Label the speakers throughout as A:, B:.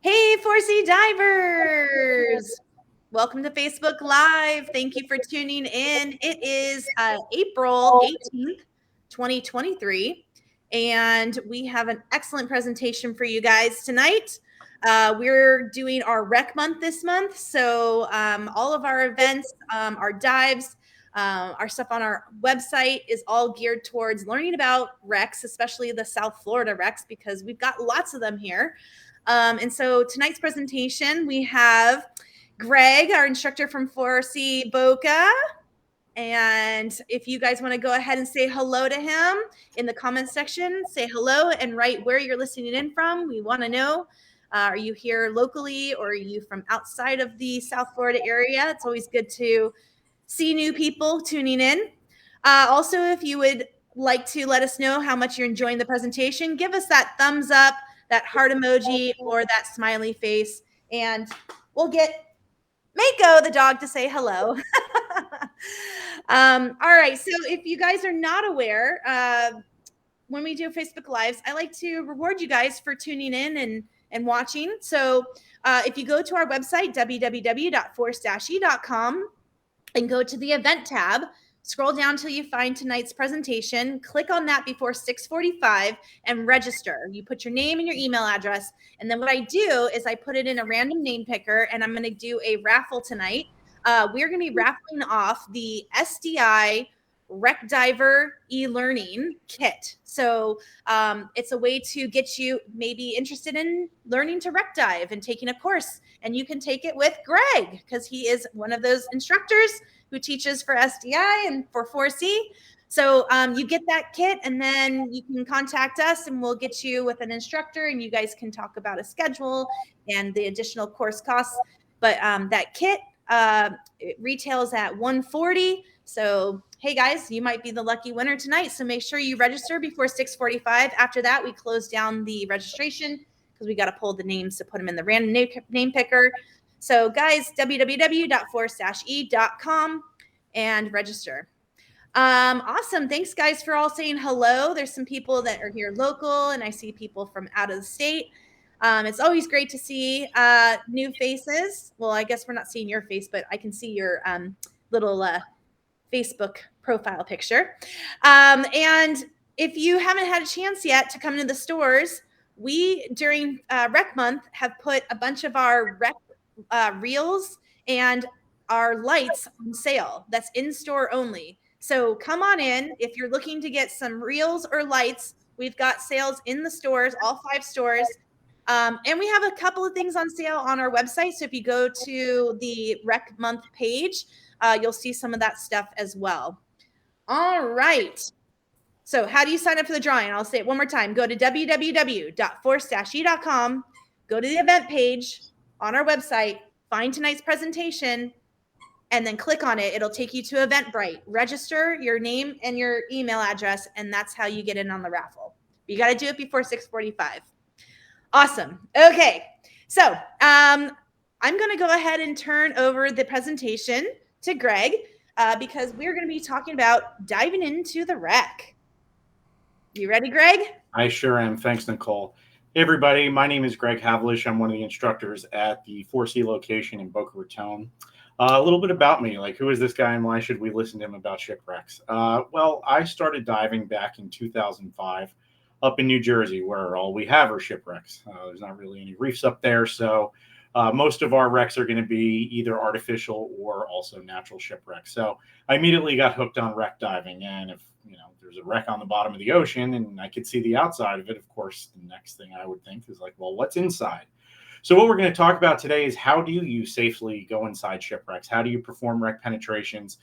A: Hey, 4C Divers! Welcome to Facebook Live. Thank you for tuning in. It is April 18th, 2023, and we have an excellent presentation for you guys tonight. We're doing our rec month this month, so all of our events, our dives, our stuff on our website is all geared towards learning about recs, especially the South Florida recs, because we've got lots of them here. And so tonight's presentation, we have Greg, our instructor from 4C Boca. And if you guys want to go ahead and say hello to him in the comments section, say hello and write where you're listening in from. We want to know, are you here locally or are you from outside of the South Florida area? It's always good to see new people tuning in. Also, if you would like to let us know how much you're enjoying the presentation, give us that thumbs up, that heart emoji, or that smiley face, and we'll get Mako, the dog, to say hello. All right, so if you guys are not aware, when we do Facebook Lives, I like to reward you guys for tuning in and watching. So if you go to our website, www.force-e.com, and go to the event tab, scroll down till you find tonight's presentation, click on that before 6:45 and register. You put your name and your email address. And then what I do is I put it in a random name picker, and I'm going to do a raffle tonight. We're going to be raffling off the SDI Rec Diver e-learning kit. So it's a way to get you maybe interested in learning to rec dive and taking a course. And you can take it with Greg because he is one of those instructors who teaches for SDI and for 4C. So you get that kit, and then you can contact us and we'll get you with an instructor, and you guys can talk about a schedule and the additional course costs. But that kit, it retails at $140. So hey guys, you might be the lucky winner tonight. So make sure you register before 6:45. After that, we close down the registration because we got to pull the names to put them in the random name picker. So guys, www.force-e.com and register. Awesome. Thanks guys for all saying hello. There's some people that are here local, and I see people from out of the state. It's always great to see new faces. Well, I guess we're not seeing your face, but I can see your little Facebook profile picture. And if you haven't had a chance yet to come into the stores, we, during Rec Month, have put a bunch of our rec reels and our lights on sale. That's in-store only. So come on in. If you're looking to get some reels or lights, we've got sales in the stores, all 5 stores. And we have a couple of things on sale on our website. So if you go to the Rec Month page, you'll see some of that stuff as well. All right. So how do you sign up for the drawing? I'll say it one more time. Go to www.force-e.com, go to the event page on our website, find tonight's presentation, and then click on it. It'll take you to Eventbrite. Register your name and your email address, and that's how you get in on the raffle. You got to do it before 6:45. Awesome. Okay. So I'm going to go ahead and turn over the presentation to Greg because we're going to be talking about diving into the rec. You ready, Greg?
B: I sure am. Thanks, Nicole. Hey, everybody. My name is Greg Havlish. I'm one of the instructors at the 4C location in Boca Raton. A little bit about me, like who is this guy and why should we listen to him about shipwrecks? Well, I started diving back in 2005 up in New Jersey, where all we have are shipwrecks. There's not really any reefs up there, so most of our wrecks are going to be either artificial or also natural shipwrecks. So I immediately got hooked on wreck diving, and if there's a wreck on the bottom of the ocean and I could see the outside of it, of course, the next thing I would think is like, well, what's inside? So what we're going to talk about today is how do you safely go inside shipwrecks? How do you perform wreck penetrations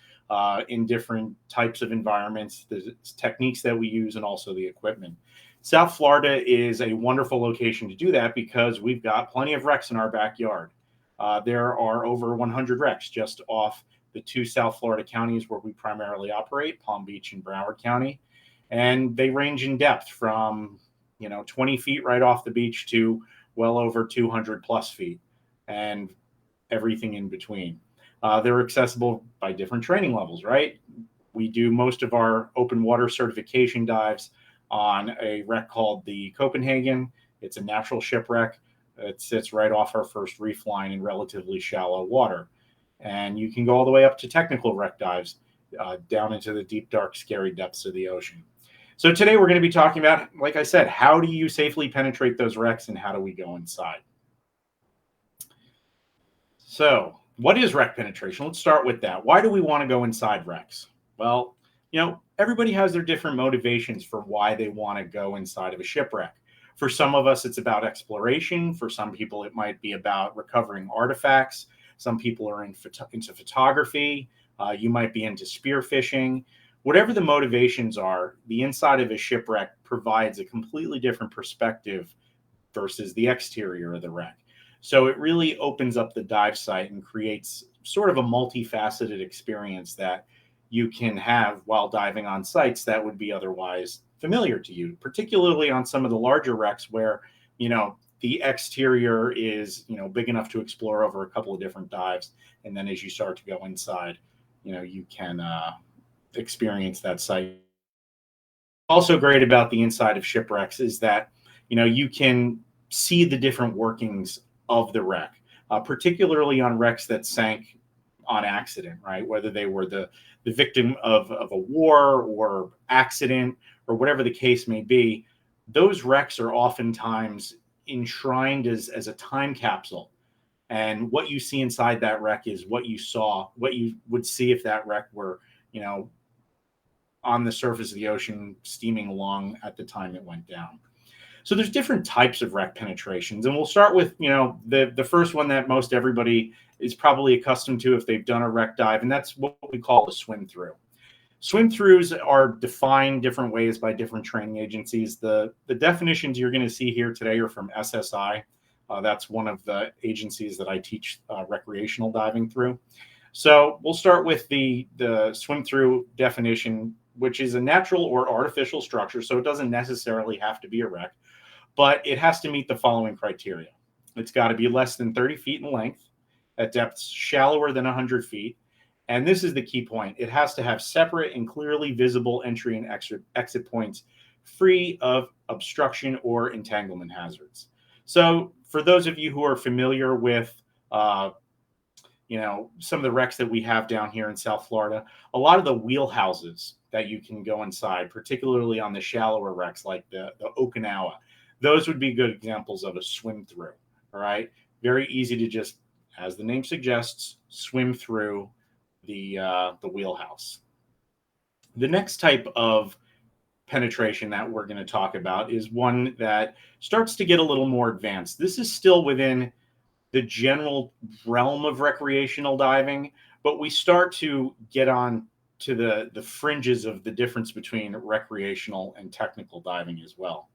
B: in different types of environments, the techniques that we use, and also the equipment. South Florida is a wonderful location to do that because we've got plenty of wrecks in our backyard. There are over 100 wrecks just off the 2 South Florida counties where we primarily operate, Palm Beach and Broward County. And they range in depth from, 20 feet right off the beach to well over 200 plus feet and everything in between. They're accessible by different training levels, right? We do most of our open water certification dives on a wreck called the Copenhagen. It's a natural shipwreck. It sits right off our first reef line in relatively shallow water. And you can go all the way up to technical wreck dives down into the deep, dark, scary depths of the ocean. So today we're going to be talking about, like I said, how do you safely penetrate those wrecks and how do we go inside? So what is wreck penetration? Let's start with that. Why do we want to go inside wrecks? Well, everybody has their different motivations for why they want to go inside of a shipwreck. For some of us, it's about exploration. For some people, it might be about recovering artifacts. Some people are into photography. You might be into spearfishing. Whatever the motivations are, the inside of a shipwreck provides a completely different perspective versus the exterior of the wreck. So it really opens up the dive site and creates sort of a multifaceted experience that you can have while diving on sites that would be otherwise familiar to you, particularly on some of the larger wrecks where, the exterior is, big enough to explore over a couple of different dives. And then as you start to go inside, you can experience that site. Also great about the inside of shipwrecks is that, you can see the different workings of the wreck, particularly on wrecks that sank on accident, right? Whether they were the victim of a war or accident or whatever the case may be, those wrecks are oftentimes enshrined as a time capsule. And what you see inside that wreck is what you would see if that wreck were, on the surface of the ocean, steaming along at the time it went down. So there's different types of wreck penetrations. And we'll start with, the first one that most everybody is probably accustomed to if they've done a wreck dive, and that's what we call a swim through. Swim throughs are defined different ways by different training agencies. The definitions you're going to see here today are from SSI. That's one of the agencies that I teach recreational diving through. So we'll start with the swim through definition, which is a natural or artificial structure. So it doesn't necessarily have to be a wreck, but it has to meet the following criteria. It's got to be less than 30 feet in length at depths shallower than 100 feet. And this is the key point. It has to have separate and clearly visible entry and exit points free of obstruction or entanglement hazards. So for those of you who are familiar with, some of the wrecks that we have down here in South Florida, a lot of the wheelhouses that you can go inside, particularly on the shallower wrecks like the Okinawa, those would be good examples of a swim through. All right. Very easy to just, as the name suggests, swim through the wheelhouse. The next type of penetration that we're going to talk about is one that starts to get a little more advanced. This is still within the general realm of recreational diving, but we start to get on to the fringes of the difference between recreational and technical diving as well.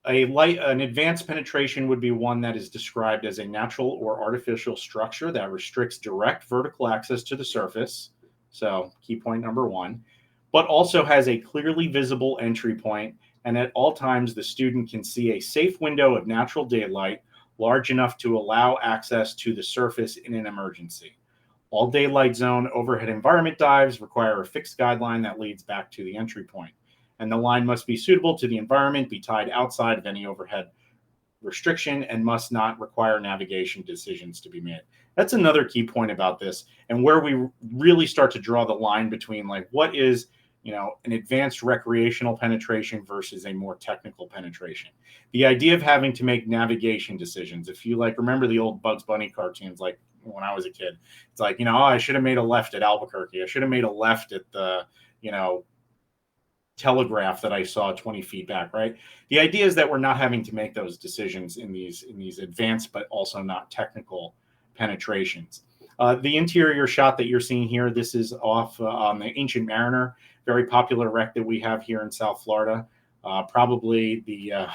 B: An advanced penetration would be one that is described as a natural or artificial structure that restricts direct vertical access to the surface. So key point number one, but also has a clearly visible entry point. And at all times, the student can see a safe window of natural daylight large enough to allow access to the surface in an emergency. All daylight zone overhead environment dives require a fixed guideline that leads back to the entry point. And the line must be suitable to the environment, be tied outside of any overhead restriction, and must not require navigation decisions to be made. That's another key point about this, and where we really start to draw the line between like what is, an advanced recreational penetration versus a more technical penetration. The idea of having to make navigation decisions. If you remember the old Bugs Bunny cartoons, like when I was a kid, it's like, I should have made a left at Albuquerque. I should have made a left at the, telegraph that I saw 20 feet back, right? The idea is that we're not having to make those decisions in these advanced, but also not technical penetrations. The interior shot that you're seeing here, this is off on the Ancient Mariner, very popular wreck that we have here in South Florida. Probably the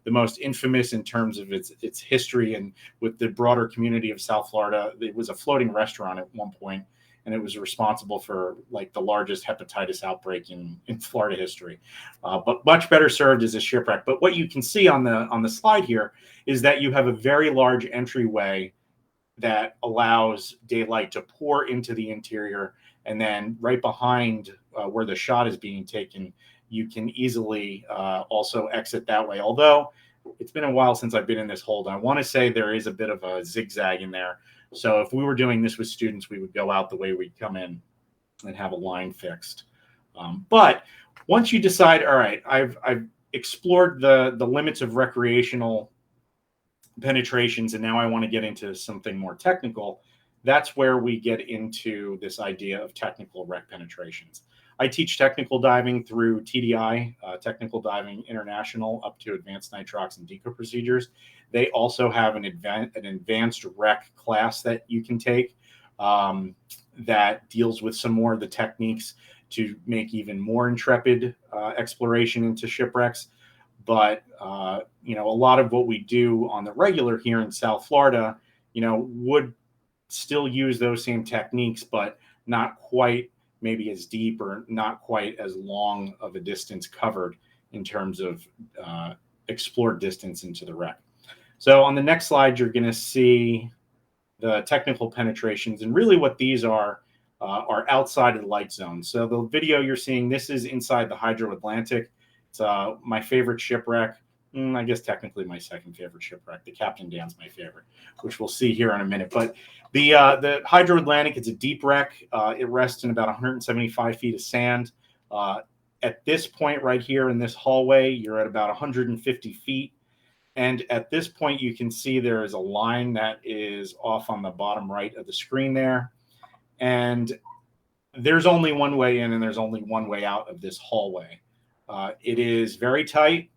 B: most infamous in terms of its history and with the broader community of South Florida. It was a floating restaurant at one point, and it was responsible for the largest hepatitis outbreak in Florida history, but much better served as a shipwreck. But what you can see on the slide here is that you have a very large entryway that allows daylight to pour into the interior, and then right behind where the shot is being taken, you can easily also exit that way. Although it's been a while since I've been in this hold. I want to say there is a bit of a zigzag in there. So if we were doing this with students, we would go out the way we'd come in and have a line fixed. But once you decide, all right, I've explored the limits of recreational penetrations, and now I want to get into something more technical, that's where we get into this idea of technical rec penetrations. I teach technical diving through TDI, Technical Diving International, up to advanced nitrox and deco procedures. They also have an advanced rec class that you can take that deals with some more of the techniques to make even more intrepid exploration into shipwrecks. But a lot of what we do on the regular here in South Florida, would still use those same techniques, but not quite maybe as deep or not quite as long of a distance covered in terms of explored distance into the wreck. So on the next slide, you're going to see the technical penetrations, and really what these are outside of the light zone. So the video you're seeing, this is inside the Hydro Atlantic. It's my favorite shipwreck. I guess technically my second favorite shipwreck. The Captain Dan's my favorite, which we'll see here in a minute. But the Hydro Atlantic, it's a deep wreck. It rests in about 175 feet of sand. At this point right here in this hallway, you're at about 150 feet. And at this point, you can see there is a line that is off on the bottom right of the screen there. And there's only one way in and there's only one way out of this hallway. It is very tight.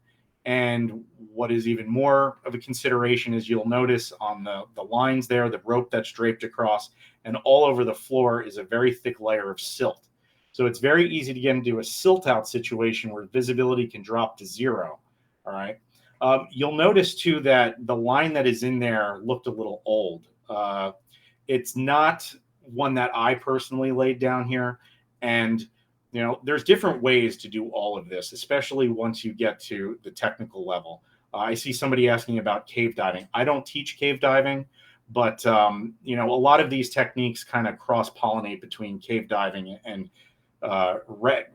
B: And what is even more of a consideration is you'll notice on the lines there, the rope that's draped across, and all over the floor is a very thick layer of silt. So it's very easy to get into a silt out situation where visibility can drop to zero. All right. You'll notice too that the line that is in there looked a little old. It's not one that I personally laid down here. And there's different ways to do all of this, especially once you get to the technical level. I see somebody asking about cave diving. I don't teach cave diving, but a lot of these techniques kind of cross-pollinate between cave diving and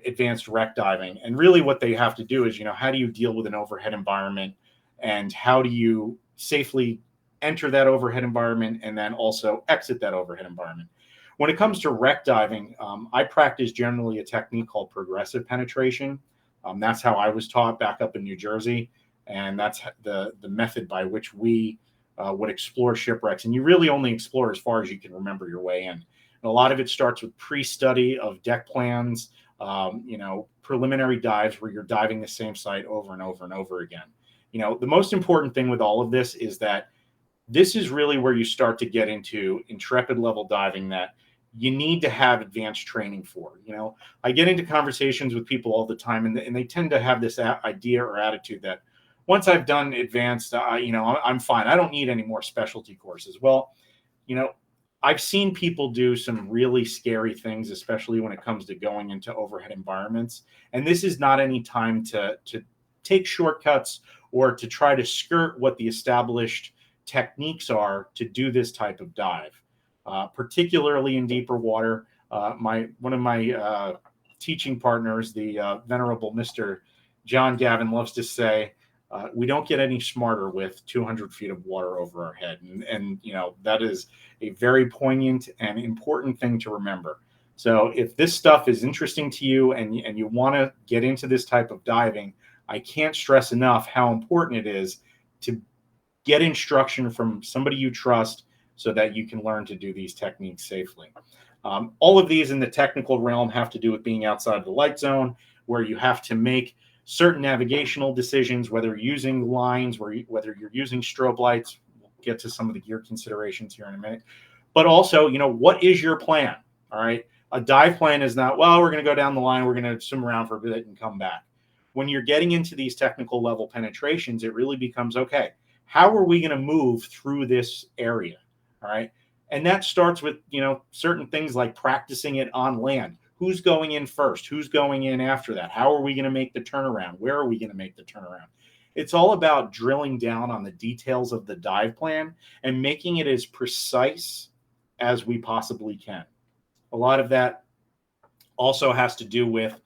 B: advanced wreck diving. And really what they have to do is, how do you deal with an overhead environment, and how do you safely enter that overhead environment and then also exit that overhead environment. When it comes to wreck diving, I practice generally a technique called progressive penetration. That's how I was taught back up in New Jersey, and that's the method by which we would explore shipwrecks. And you really only explore as far as you can remember your way in. And a lot of it starts with pre-study of deck plans, preliminary dives where you're diving the same site over and over and over again. The most important thing with all of this is that this is really where you start to get into intrepid level diving that you need to have advanced training for. I get into conversations with people all the time, and they tend to have this idea or attitude that once I've done advanced, I'm fine. I don't need any more specialty courses. Well, I've seen people do some really scary things, especially when it comes to going into overhead environments. And this is not any time to take shortcuts or to try to skirt what the established techniques are to do this type of dive, particularly in deeper water. One of my teaching partners, the venerable Mr. John Gavin, loves to say, we don't get any smarter with 200 feet of water over our head. And that is a very poignant and important thing to remember. So if this stuff is interesting to you and you want to get into this type of diving, I can't stress enough how important it is to get instruction from somebody you trust so that you can learn to do these techniques safely. All of these in the technical realm have to do with being outside of the light zone, where you have to make certain navigational decisions, whether you're using lines, whether you're using strobe lights. We'll get to some of the gear considerations here in a minute. But also, what is your plan? All right. A dive plan is not, well, we're going to go down the line, we're going to swim around for a bit and come back. When you're getting into these technical level penetrations, it really becomes, okay, how are we going to move through this area? All right. And that starts with, certain things like practicing it on land. Who's going in first? Who's going in after that? How are we going to make the turnaround? Where are we going to make the turnaround? It's all about drilling down on the details of the dive plan and making it as precise as we possibly can. A lot of that also has to do with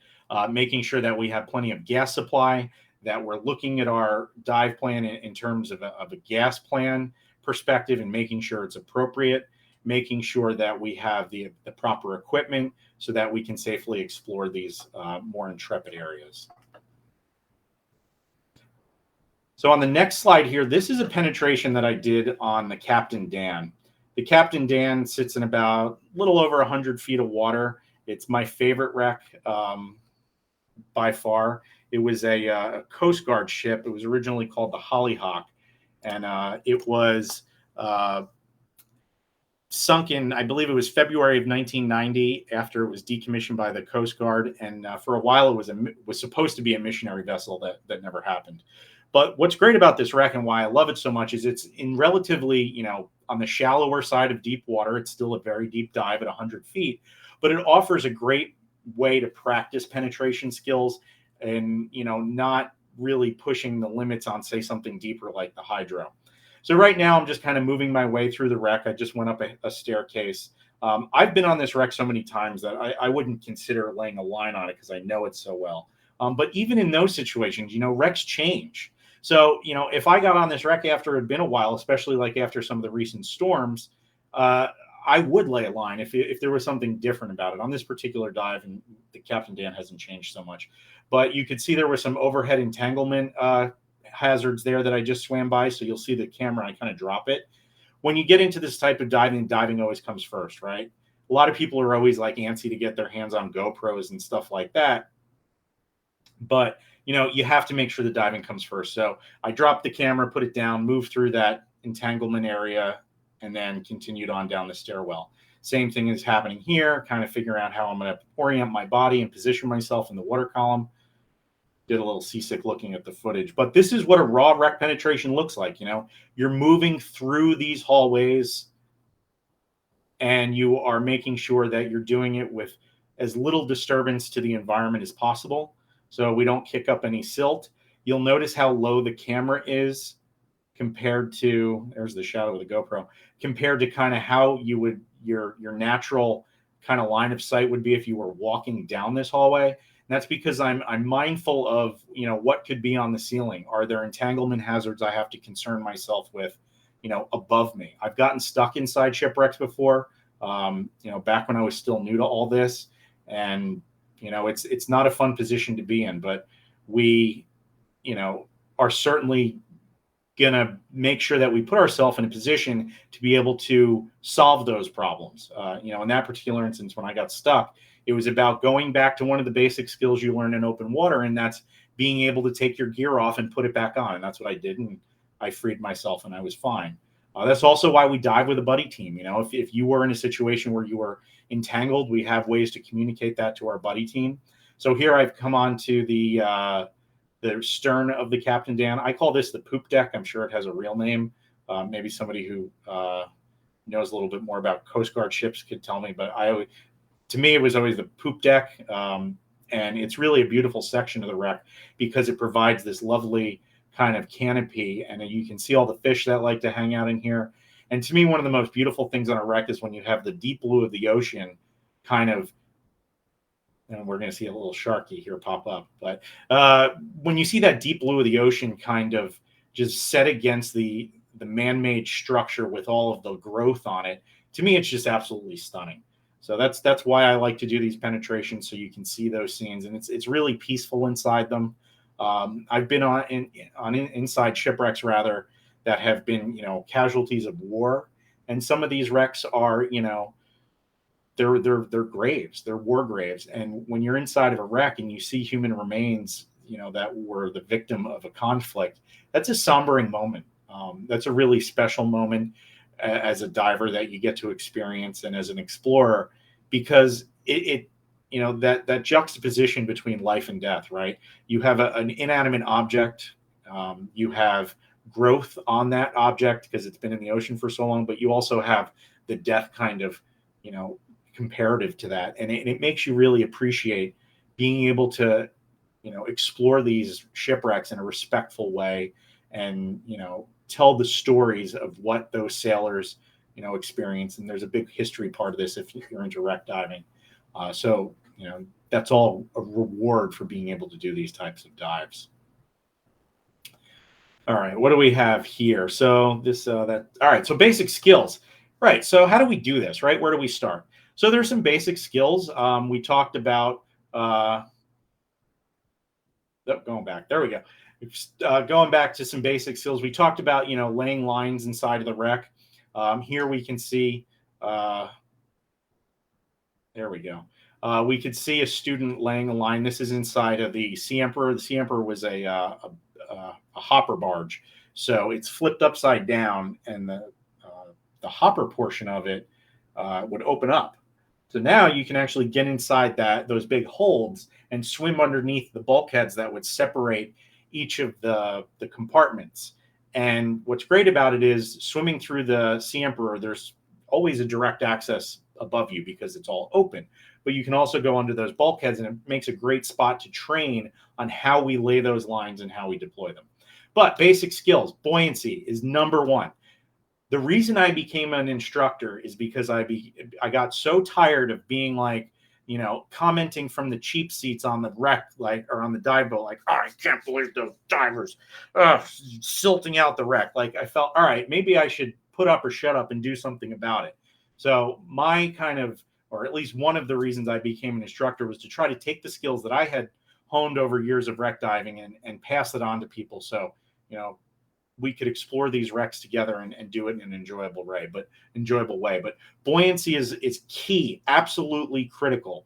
B: making sure that we have plenty of gas supply, that we're looking at our dive plan in terms of a gas plan perspective and making sure it's appropriate, making sure that we have the proper equipment so that we can safely explore these more intrepid areas. So on the next slide here, this is a penetration that I did on the Captain Dan. The Captain Dan sits in about a little over 100 feet of water. It's my favorite wreck by far. It was a Coast Guard ship. It was originally called the Hollyhock, and it was sunk in, I believe it was February of 1990 after it was decommissioned by the Coast Guard. And for a while, it was supposed to be a missionary vessel that never happened. But what's great about this wreck and why I love it so much is it's in relatively, you know, on the shallower side of deep water. It's still a very deep dive at 100 feet, but it offers a great way to practice penetration skills and, you know, not really pushing the limits on, say, something deeper like the Hydro. So right now I'm just kind of moving my way through the wreck. I just went up a staircase. I've been on this wreck so many times that I wouldn't consider laying a line on it because I know it so well. But even in those situations, you know, wrecks change. So, you know, if I got on this wreck after it had been a while, especially like after some of the recent storms, I would lay a line if there was something different about it. On this particular dive, and the Captain Dan hasn't changed so much, but you could see there was some overhead entanglement hazards there that I just swam by. So you'll see the camera, I kind of drop it. When you get into this type of diving always comes first, right? A lot of people are always like antsy to get their hands on GoPros and stuff like that. But, you know, you have to make sure the diving comes first. So I dropped the camera, put it down, moved through that entanglement area, and then continued on down the stairwell. Same thing is happening here, kind of figuring out how I'm going to orient my body and position myself in the water column. Did a little seasick looking at the footage, but this is what a raw wreck penetration looks like. You know, you're moving through these hallways and you are making sure that you're doing it with as little disturbance to the environment as possible, so we don't kick up any silt. You'll notice how low the camera is compared to, there's the shadow of the GoPro, compared to kind of how you would, your natural kind of line of sight would be if you were walking down this hallway. And that's because I'm mindful of, you know, what could be on the ceiling. Are there entanglement hazards I have to concern myself with, you know, above me? I've gotten stuck inside shipwrecks before, you know, back when I was still new to all this. And, you know, it's not a fun position to be in, but we, you know, are certainly going to make sure that we put ourselves in a position to be able to solve those problems. You know, in that particular instance, when I got stuck, it was about going back to one of the basic skills you learn in open water, and that's being able to take your gear off and put it back on. And that's what I did, and I freed myself, and I was fine. That's also why we dive with a buddy team. You know, if you were in a situation where you were entangled, we have ways to communicate that to our buddy team. So here I've come on to the stern of the Captain Dan. I call this the poop deck. I'm sure it has a real name. Maybe somebody who knows a little bit more about Coast Guard ships could tell me, but to me, it was always the poop deck. And it's really a beautiful section of the wreck because it provides this lovely kind of canopy, and you can see all the fish that like to hang out in here. And to me, one of the most beautiful things on a wreck is when you have the deep blue of the ocean kind of, and we're going to see a little sharky here pop up, but when you see that deep blue of the ocean kind of just set against the man-made structure with all of the growth on it, to me, it's just absolutely stunning. So that's why I like to do these penetrations, so you can see those scenes, and it's really peaceful inside them. I've been inside shipwrecks rather that have been, you know, casualties of war, and some of these wrecks are, you know, they're graves, they're war graves. And when you're inside of a wreck and you see human remains, you know, that were the victim of a conflict, that's a sombering moment. That's a really special moment as a diver that you get to experience, and as an explorer, because it you know, that juxtaposition between life and death, right? You have an inanimate object, you have growth on that object because it's been in the ocean for so long, but you also have the death kind of, you know, comparative to that. And it makes you really appreciate being able to, you know, explore these shipwrecks in a respectful way, and, you know, tell the stories of what those sailors, you know, experience. And there's a big history part of this if you're into wreck diving. So, you know, that's all a reward for being able to do these types of dives. All right, what do we have here? So that. All right, so basic skills. Right. So how do we do this? Right. Where do we start? So there's some basic skills. We talked about. Going back. There we go. Going back to some basic skills. We talked about laying lines inside of the wreck. Here we can see. There we go. We could see a student laying a line. This is inside of the Sea Emperor. The Sea Emperor was a hopper barge, so it's flipped upside down, and the hopper portion of it would open up. So now you can actually get inside those big holds and swim underneath the bulkheads that would separate each of the compartments. And what's great about it is swimming through the Sea Emperor, there's always a direct access above you because it's all open. But you can also go under those bulkheads, and it makes a great spot to train on how we lay those lines and how we deploy them. But basic skills, buoyancy is number one. The reason I became an instructor is because I got so tired of being commenting from the cheap seats on the wreck, or on the dive boat, oh, I can't believe those divers silting out the wreck. I felt, all right, maybe I should put up or shut up and do something about it. So my or at least one of the reasons I became an instructor was to try to take the skills that I had honed over years of wreck diving and pass it on to people. So, we could explore these wrecks together and do it in an enjoyable way. But buoyancy is key, absolutely critical.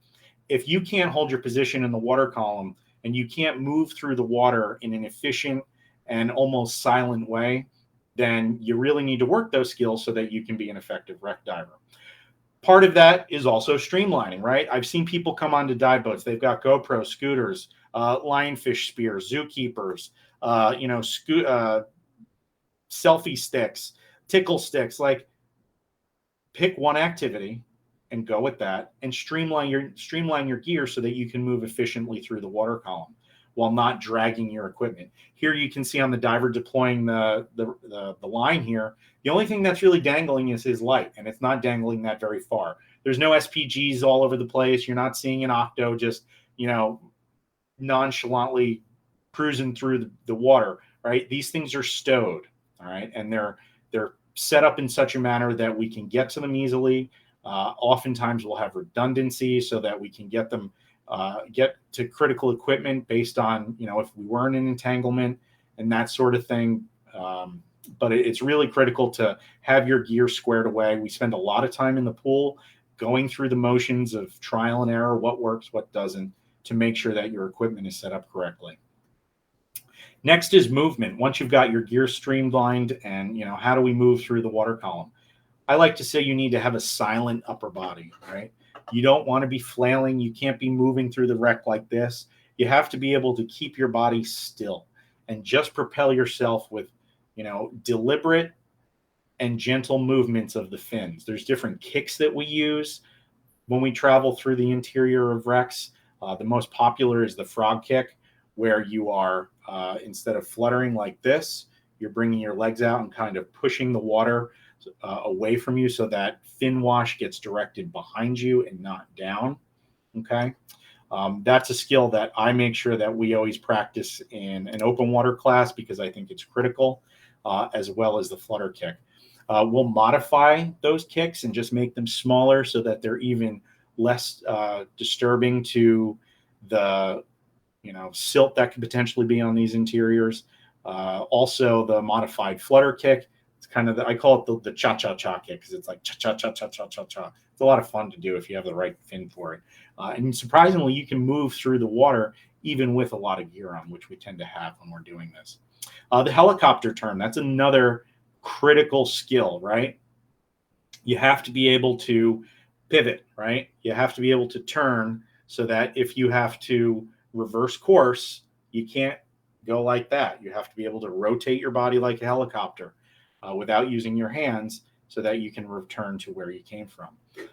B: If you can't hold your position in the water column and you can't move through the water in an efficient and almost silent way, then you really need to work those skills so that you can be an effective wreck diver. Part of that is also streamlining, right? I've seen people come onto dive boats. They've got GoPro, scooters, lionfish spears, zookeepers, selfie sticks, tickle sticks. Pick one activity and go with that, and streamline your gear so that you can move efficiently through the water column while not dragging your equipment. Here you can see on the diver deploying the line here, the only thing that's really dangling is his light, and it's not dangling that very far. There's no SPGs all over the place. You're not seeing an octo just, nonchalantly cruising through the water, right? These things are stowed, all right? And they're set up in such a manner that we can get to them easily. Oftentimes we'll have redundancy so that we can get to critical equipment based on, if we were in an entanglement and that sort of thing. But it's really critical to have your gear squared away. We spend a lot of time in the pool going through the motions of trial and error, what works, what doesn't, to make sure that your equipment is set up correctly. Next is movement. Once you've got your gear streamlined and, how do we move through the water column? I like to say you need to have a silent upper body, right? You don't want to be flailing. You can't be moving through the wreck like this. You have to be able to keep your body still and just propel yourself with, deliberate and gentle movements of the fins. There's different kicks that we use when we travel through the interior of wrecks. The most popular is the frog kick, where you are, instead of fluttering like this, you're bringing your legs out and kind of pushing the water away from you so that fin wash gets directed behind you and not down. Okay. That's a skill that I make sure that we always practice in an open water class because I think it's critical, as well as the flutter kick. We'll modify those kicks and just make them smaller so that they're even less disturbing to the silt that could potentially be on these interiors. Also, the modified flutter kick. It's kind of I call it the cha-cha-cha kick because it's like cha-cha-cha-cha-cha-cha-cha. It's a lot of fun to do if you have the right fin for it. And surprisingly, you can move through the water even with a lot of gear on, which we tend to have when we're doing this. The helicopter turn, that's another critical skill, right? You have to be able to pivot, right? You have to be able to turn so that if you have to reverse course, you can't go like that. You have to be able to rotate your body like a helicopter without using your hands so that you can return to where you came from.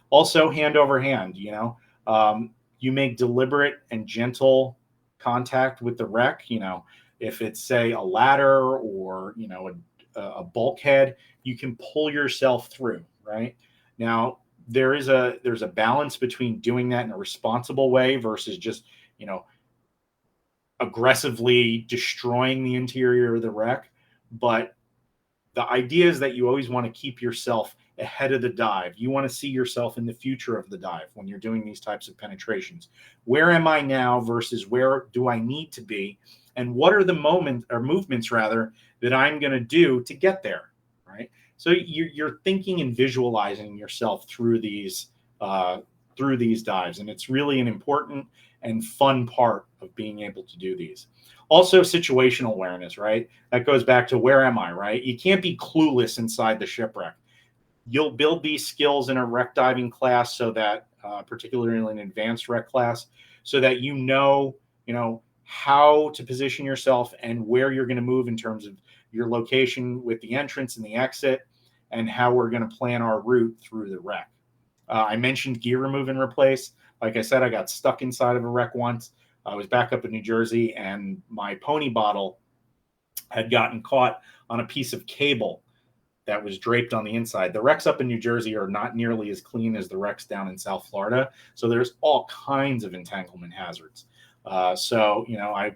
B: Also, hand over hand, you make deliberate and gentle contact with the wreck. If it's, say, a ladder or, a bulkhead, you can pull yourself through, right? Now, there's a balance between doing that in a responsible way versus just, aggressively destroying the interior of the wreck. But the idea is that you always want to keep yourself ahead of the dive. You want to see yourself in the future of the dive when you're doing these types of penetrations. Where am I now versus where do I need to be? And what are the movements rather that I'm going to do to get there, right? So you're thinking and visualizing yourself through these dives, and it's really an important and fun part of being able to do these. Also, situational awareness, right? That goes back to where am I, right? You can't be clueless inside the shipwreck. You'll build these skills in a wreck diving class, so that, particularly in an advanced wreck class, so that you know how to position yourself and where you're going to move in terms of your location with the entrance and the exit, and how we're going to plan our route through the wreck. I mentioned gear remove and replace. Like I said, I got stuck inside of a wreck once. I was back up in New Jersey, and my pony bottle had gotten caught on a piece of cable that was draped on the inside. The wrecks up in New Jersey are not nearly as clean as the wrecks down in South Florida, so there's all kinds of entanglement hazards. So I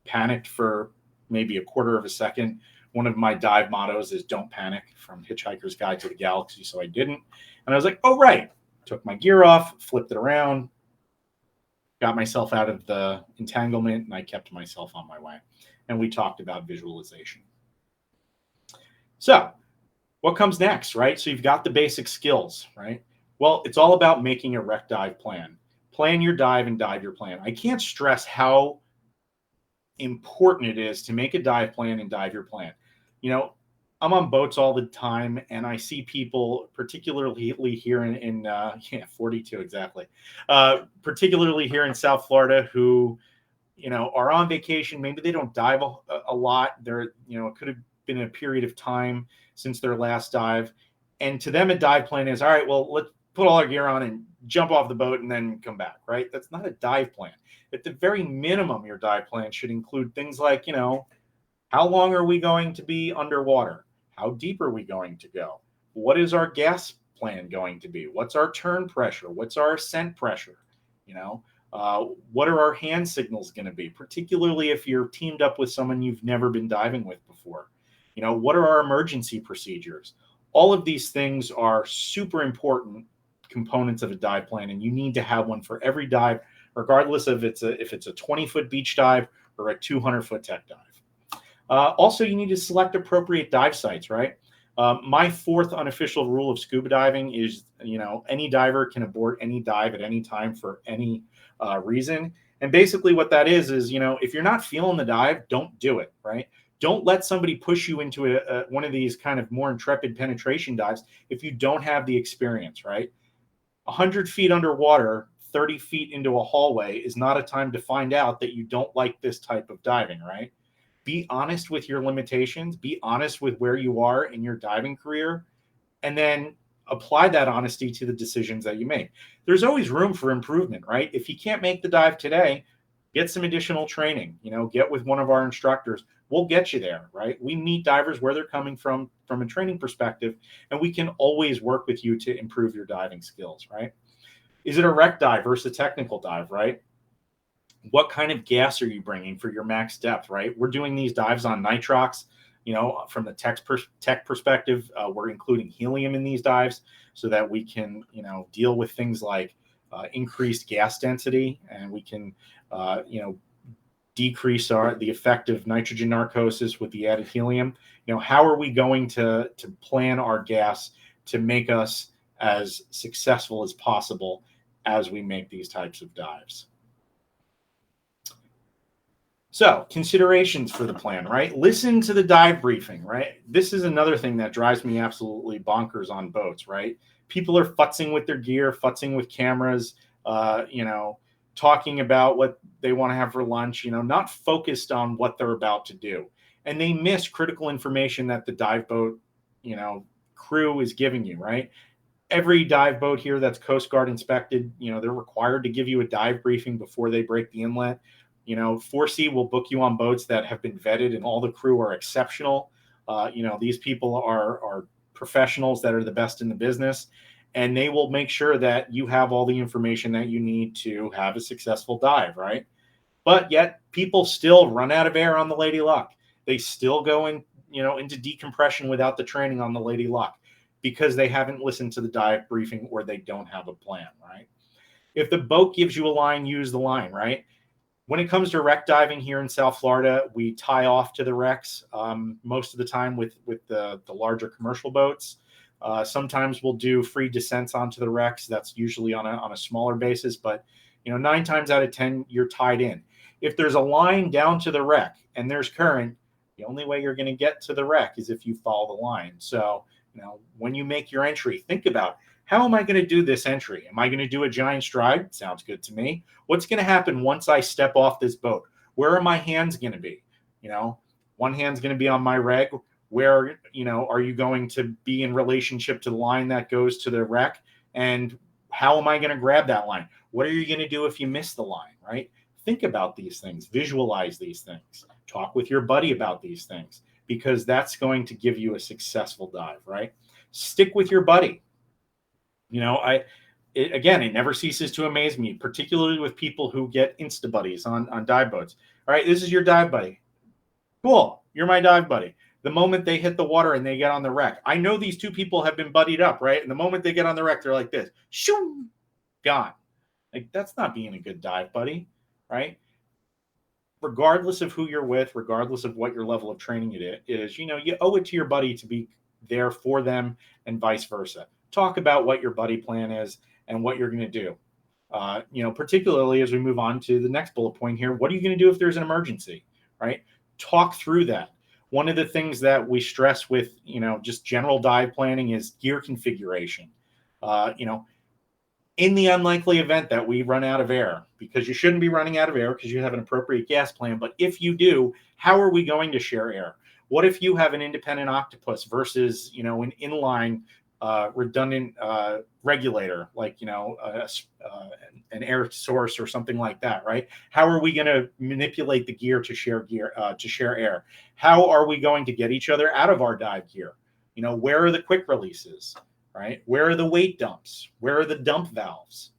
B: panicked for maybe a quarter of a second. One of my dive mottos is "Don't panic," from Hitchhiker's Guide to the Galaxy, so I didn't. And I was like, "Oh, right." Took my gear off, flipped it around, got myself out of the entanglement, and I kept myself on my way. And we talked about visualization. So what comes next, right? So you've got the basic skills, right? Well, it's all about making a wreck dive plan. Plan your dive and dive your plan. I can't stress how important it is to make a dive plan and dive your plan. I'm on boats all the time, and I see people, particularly here in 42 exactly, particularly here in South Florida, who are on vacation. Maybe they don't dive a lot. It could have been a period of time since their last dive, and to them a dive plan is, all right, well, let's put all our gear on and jump off the boat and then come back, right? That's not a dive plan. At the very minimum, your dive plan should include things like, how long are we going to be underwater? How deep are we going to go? What is our gas plan going to be? What's our turn pressure? What's our ascent pressure? What are our hand signals going to be, particularly if you're teamed up with someone you've never been diving with before? What are our emergency procedures? All of these things are super important components of a dive plan, and you need to have one for every dive, regardless of if it's a 20-foot beach dive or a 200-foot tech dive. Also, you need to select appropriate dive sites, right? My fourth unofficial rule of scuba diving is, any diver can abort any dive at any time for any reason. And basically what that is, if you're not feeling the dive, don't do it, right? Don't let somebody push you into one of these kind of more intrepid penetration dives if you don't have the experience, right? 100 feet underwater, 30 feet into a hallway is not a time to find out that you don't like this type of diving, right? Be honest with your limitations, be honest with where you are in your diving career, and then apply that honesty to the decisions that you make. There's always room for improvement, right? If you can't make the dive today, get some additional training, get with one of our instructors. We'll get you there, right? We meet divers where they're coming from a training perspective, and we can always work with you to improve your diving skills, right? Is it a wreck dive versus a technical dive, right? What kind of gas are you bringing for your max depth, right? We're doing these dives on nitrox. From the tech perspective, we're including helium in these dives so that we can, deal with things like increased gas density, and we can, decrease the effect of nitrogen narcosis with the added helium. How are we going to plan our gas to make us as successful as possible as we make these types of dives? So, considerations for the plan, right? Listen to the dive briefing, right? This is another thing that drives me absolutely bonkers on boats, right? People are futzing with their gear, futzing with cameras, talking about what they want to have for lunch, not focused on what they're about to do. And they miss critical information that the dive boat, crew is giving you, right? Every dive boat here that's Coast Guard inspected, they're required to give you a dive briefing before they break the inlet. 4C will book you on boats that have been vetted and all the crew are exceptional. These people are professionals that are the best in the business, and they will make sure that you have all the information that you need to have a successful dive, right? But yet people still run out of air on the Lady Luck. They still go in into decompression without the training on the Lady Luck because they haven't listened to the dive briefing or they don't have a plan, right? If the boat gives you a line, use the line, right? When it comes to wreck diving here in South Florida, we tie off to the wrecks most of the time with the larger commercial boats. Sometimes we'll do free descents onto the wrecks. That's usually on a smaller basis, but 9 times out of 10, you're tied in. If there's a line down to the wreck and there's current, the only way you're going to get to the wreck is if you follow the line. So, when you make your entry, think about, how am I going to do this entry? Am I going to do a giant stride? Sounds good to me. What's going to happen once I step off this boat? Where are my hands going to be? One hand's going to be on my reg. Where, are you going to be in relationship to the line that goes to the wreck? And how am I going to grab that line? What are you going to do if you miss the line, right? Think about these things, visualize these things, talk with your buddy about these things, because that's going to give you a successful dive, right? Stick with your buddy. It never ceases to amaze me, particularly with people who get Insta buddies on dive boats. All right, this is your dive buddy. Cool, you're my dive buddy. The moment they hit the water and they get on the wreck, I know these two people have been buddied up, right? And the moment they get on the wreck, they're like this, shoo, gone. Like, that's not being a good dive buddy, right? Regardless of who you're with, regardless of what your level of training it is, you owe it to your buddy to be there for them and vice versa. Talk about what your buddy plan is and what you're going to do. Particularly as we move on to the next bullet point here, what are you going to do if there's an emergency, right? Talk through that. One of the things that we stress with, just general dive planning is gear configuration. In the unlikely event that we run out of air, because you shouldn't be running out of air because you have an appropriate gas plan. But if you do, how are we going to share air? What if you have an independent octopus versus, an inline redundant regulator, like, an air source or something like that, right? How are we going to manipulate the gear to share air? How are we going to get each other out of our dive gear? Where are the quick releases, right? Where are the weight dumps? Where are the dump valves?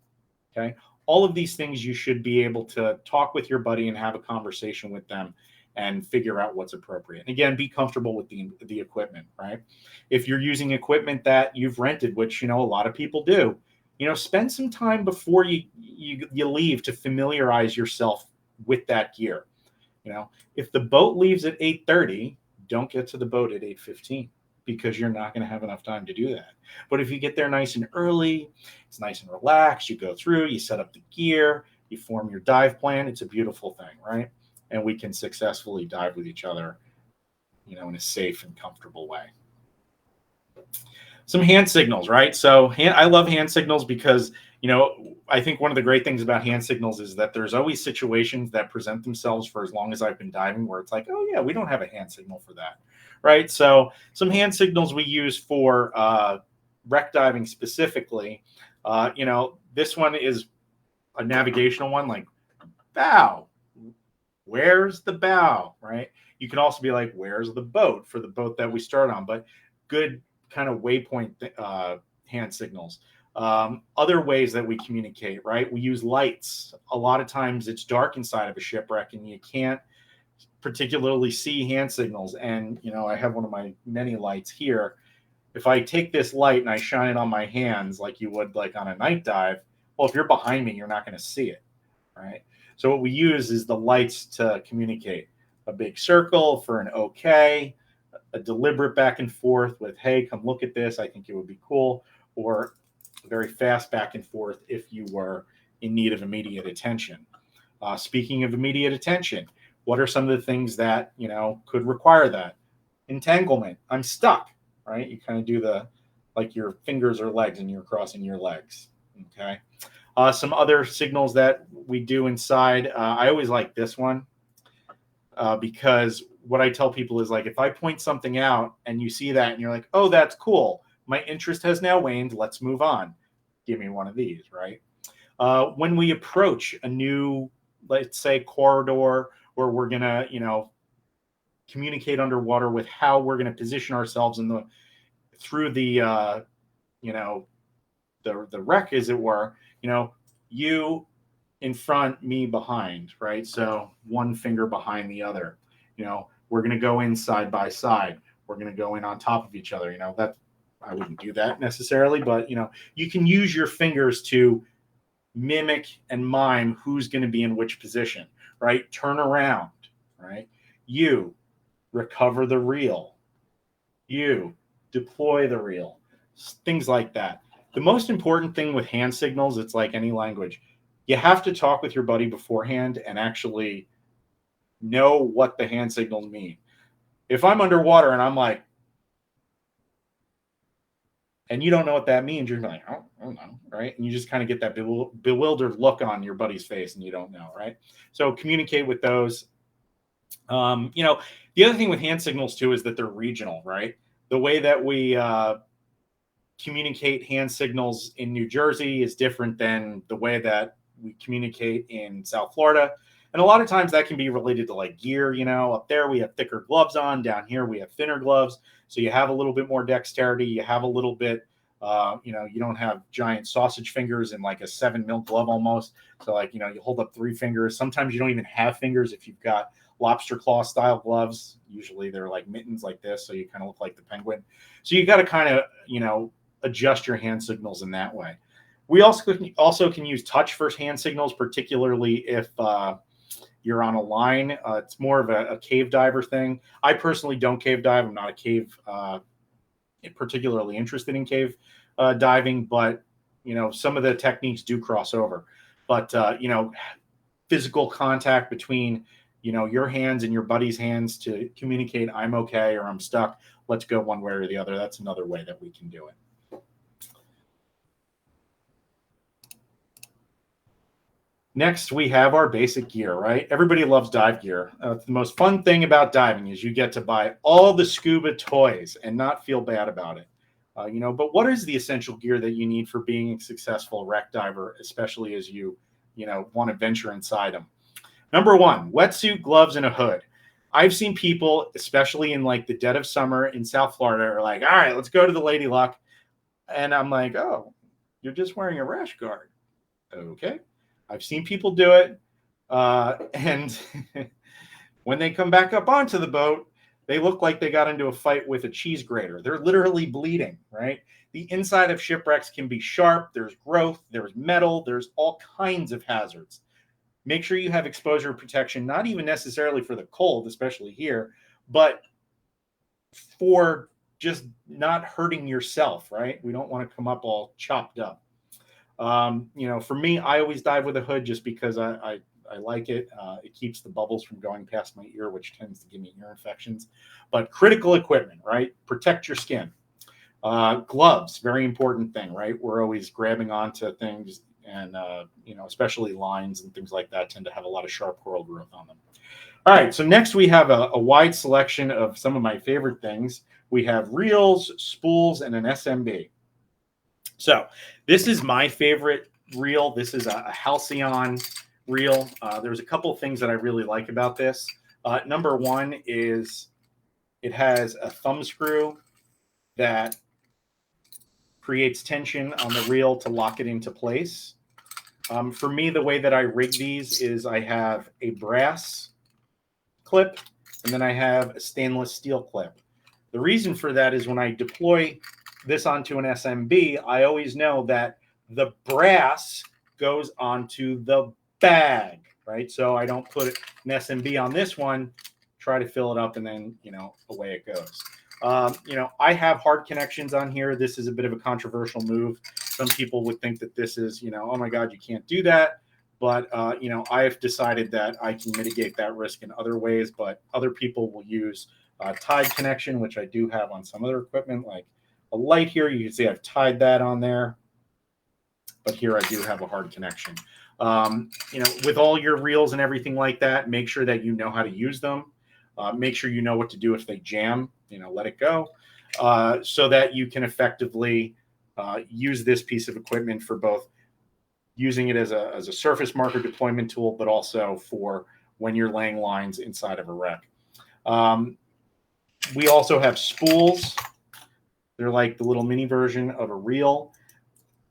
B: Okay. All of these things you should be able to talk with your buddy and have a conversation with them and figure out what's appropriate. And again, be comfortable with the equipment, right? If you're using equipment that you've rented, which, a lot of people do, spend some time before you leave to familiarize yourself with that gear. If the boat leaves at 8:30, don't get to the boat at 8:15 because you're not going to have enough time to do that. But if you get there nice and early, it's nice and relaxed, you go through, you set up the gear, you form your dive plan, it's a beautiful thing, right? And we can successfully dive with each other, in a safe and comfortable way. Some hand signals, right? So I love hand signals because, I think one of the great things about hand signals is that there's always situations that present themselves for as long as I've been diving where it's like, oh yeah, we don't have a hand signal for that, right? So some hand signals we use for wreck diving specifically, this one is a navigational one, like bow. Where's the bow, right? You can also be like, where's the boat for the boat that we start on? But good kind of waypoint hand signals. Other ways that we communicate, right? We use lights. A lot of times it's dark inside of a shipwreck and you can't particularly see hand signals. And, I have one of my many lights here. If I take this light and I shine it on my hands like you would like on a night dive, well, if you're behind me, you're not going to see it, right? So what we use is the lights to communicate. A big circle for an okay, a deliberate back and forth with, hey, come look at this, I think it would be cool, or a very fast back and forth if you were in need of immediate attention. Speaking of immediate attention, what are some of the things that, could require that? Entanglement, I'm stuck, right? You kind of do like your fingers or legs and you're crossing your legs, okay? Some other signals that we do inside, I always like this one because what I tell people is like, if I point something out and you see that and you're like, oh, that's cool. My interest has now waned. Let's move on. Give me one of these, right? When we approach a new, let's say, corridor where we're going to, communicate underwater with how we're going to position ourselves through the wreck, as it were, you in front, me behind, right? So one finger behind the other, we're going to go in side by side. we're going to go in on top of each other. That I wouldn't do that necessarily, but you can use your fingers to mimic and mime who's going to be in which position, right? Turn around, right? You recover the reel. You deploy the reel. Things like that. The most important thing with hand signals, it's like any language. You have to talk with your buddy beforehand and actually know what the hand signals mean. If I'm underwater and I'm like, and you don't know what that means, you're like, oh, I don't know, right? And you just kind of get that bewildered look on your buddy's face and you don't know, right? So communicate with those. The other thing with hand signals too is that they're regional, right? The way that we communicate hand signals in New Jersey is different than the way that we communicate in South Florida. And a lot of times that can be related to like gear, up there we have thicker gloves on, down here we have thinner gloves. So you have a little bit more dexterity. You have a little bit, you don't have giant sausage fingers in like a 7 mil glove almost. So like, you hold up 3 fingers. Sometimes you don't even have fingers if you've got lobster claw style gloves. Usually they're like mittens like this. So you kind of look like the penguin. So you got to kind of, adjust your hand signals in that way. We also can use touch for hand signals, particularly if you're on a line. It's more of a cave diver thing. I personally don't cave dive. I'm not a cave particularly interested in cave diving, but some of the techniques do cross over. But physical contact between your hands and your buddy's hands to communicate, I'm okay or I'm stuck, let's go one way or the other. That's another way that we can do it. Next, we have our basic gear, right? Everybody loves dive gear. The most fun thing about diving is you get to buy all the scuba toys and not feel bad about it. But what is the essential gear that you need for being a successful wreck diver, especially as you want to venture inside them? Number 1, wetsuit, gloves, and a hood. I've seen people, especially in like the dead of summer in South Florida, are like, all right, let's go to the Lady Luck. And I'm like, oh, you're just wearing a rash guard. Okay. I've seen people do it. And when they come back up onto the boat, they look like they got into a fight with a cheese grater. They're literally bleeding, right? The inside of shipwrecks can be sharp. There's growth. There's metal. There's all kinds of hazards. Make sure you have exposure protection, not even necessarily for the cold, especially here, but for just not hurting yourself, right? We don't want to come up all chopped up. For me, I always dive with a hood just because I like it. It keeps the bubbles from going past my ear, which tends to give me ear infections. But critical equipment, right? Protect your skin. Gloves, very important thing, right? We're always grabbing onto things and, especially lines and things like that tend to have a lot of sharp coral growth on them. All right, so next we have a wide selection of some of my favorite things. We have reels, spools, and an SMB. So this is my favorite reel. This is a Halcyon reel. There's a couple of things that I really like about this. Number 1 is it has a thumb screw that creates tension on the reel to lock it into place. For me, the way that I rig these is I have a brass clip and then I have a stainless steel clip. The reason for that is when I deploy this onto an SMB, I always know that the brass goes onto the bag, right? So I don't put an SMB on this one, try to fill it up, and then, away it goes. I have hard connections on here. This is a bit of a controversial move. Some people would think that this is, oh my God, you can't do that. But, I have decided that I can mitigate that risk in other ways, but other people will use tied connection, which I do have on some other equipment, like a light here. You can see I've tied that on there, but here I do have a hard connection. With all your reels and everything like that, make sure that you know how to use them. Make sure you know what to do if they jam, let it go, so that you can effectively use this piece of equipment for both using it as a surface marker deployment tool, but also for when you're laying lines inside of a wreck. We also have spools. They're like the little mini version of a reel.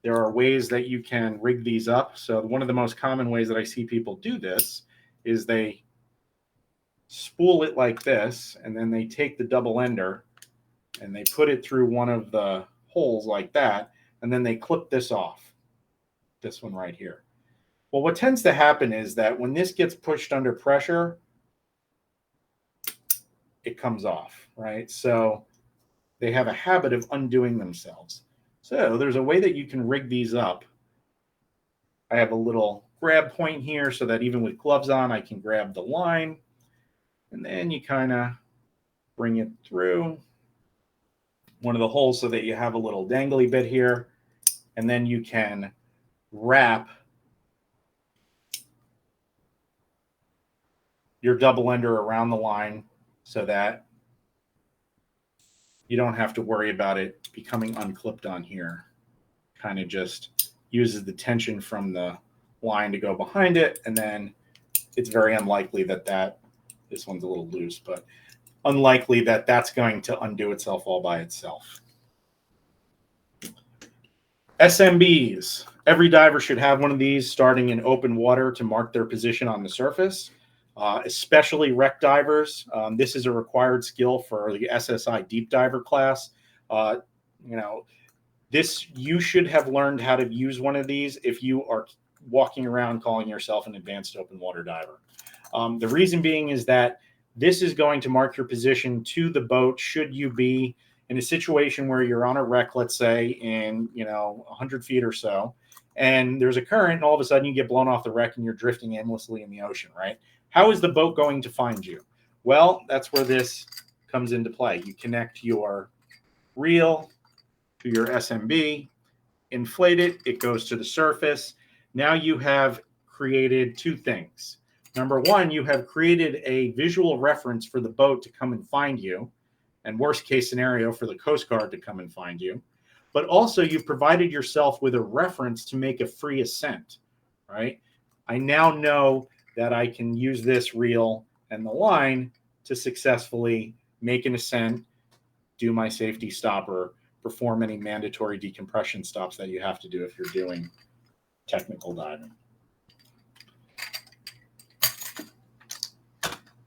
B: There are ways that you can rig these up. So one of the most common ways that I see people do this is they spool it like this, and then they take the double ender and they put it through one of the holes like that, and then they clip this off, this one right here. Well, what tends to happen is that when this gets pushed under pressure, it comes off, right? So they have a habit of undoing themselves. So there's a way that you can rig these up. I have a little grab point here so that even with gloves on, I can grab the line. And then you kind of bring it through one of the holes so that you have a little dangly bit here. And then you can wrap your double ender around the line so that you don't have to worry about it becoming unclipped on here. Kind of just uses the tension from the line to go behind it, and then it's very unlikely that this one's a little loose, but unlikely that that's going to undo itself all by itself. SMBs. Every diver should have one of these starting in open water to mark their position on the surface, especially wreck divers. This is a required skill for the SSI deep diver class. You should have learned how to use one of these if you are walking around calling yourself an advanced open water diver. The reason being is that this is going to mark your position to the boat should you be in a situation where you're on a wreck, let's say in 100 feet or so, and there's a current, and all of a sudden you get blown off the wreck and you're drifting aimlessly in the ocean, right? How is the boat going to find you? Well, that's where this comes into play. You connect your reel to your SMB, inflate it, it goes to the surface. Now you have created two things. Number one, you have created a visual reference for the boat to come and find you, and worst case scenario for the Coast Guard to come and find you. But also you've provided yourself with a reference to make a free ascent, right? I now know that I can use this reel and the line to successfully make an ascent, do my safety stopper, perform any mandatory decompression stops that you have to do if you're doing technical diving.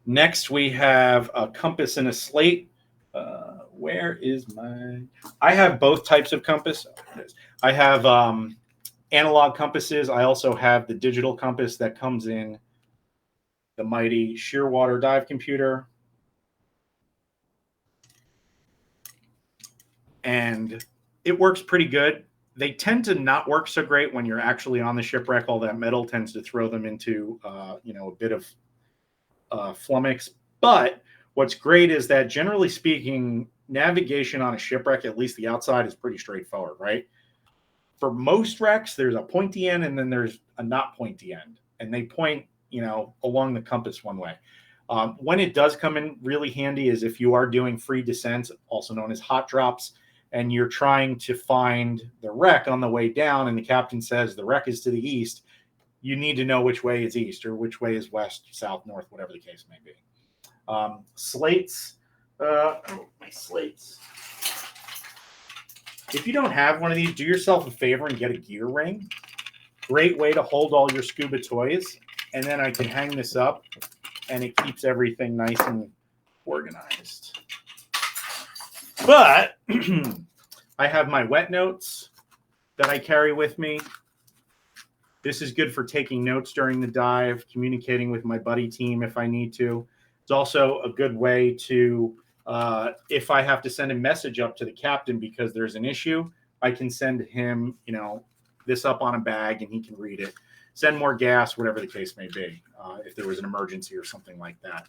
B: Next, we have a compass and a slate. Where is my... I have both types of compass. I have analog compasses. I also have the digital compass that comes in the mighty Shearwater dive computer. And it works pretty good. They tend to not work so great when you're actually on the shipwreck. All that metal tends to throw them into a bit of flummox. But what's great is that generally speaking, navigation on a shipwreck, at least the outside, is pretty straightforward, right? For most wrecks, there's a pointy end and then there's a not pointy end. And they point, along the compass one way. When it does come in really handy is if you are doing free descents, also known as hot drops, and you're trying to find the wreck on the way down and the captain says the wreck is to the east, you need to know which way is east or which way is west, south, north, whatever the case may be. Slates. My slates. If you don't have one of these, do yourself a favor and get a gear ring. Great way to hold all your scuba toys. And then I can hang this up and it keeps everything nice and organized. But I have my wet notes that I carry with me. This is good for taking notes during the dive, communicating with my buddy team if I need to. It's also a good way to, if I have to send a message up to the captain because there's an issue, I can send him, this up on a bag and he can read it. Send more gas, whatever the case may be, if there was an emergency or something like that.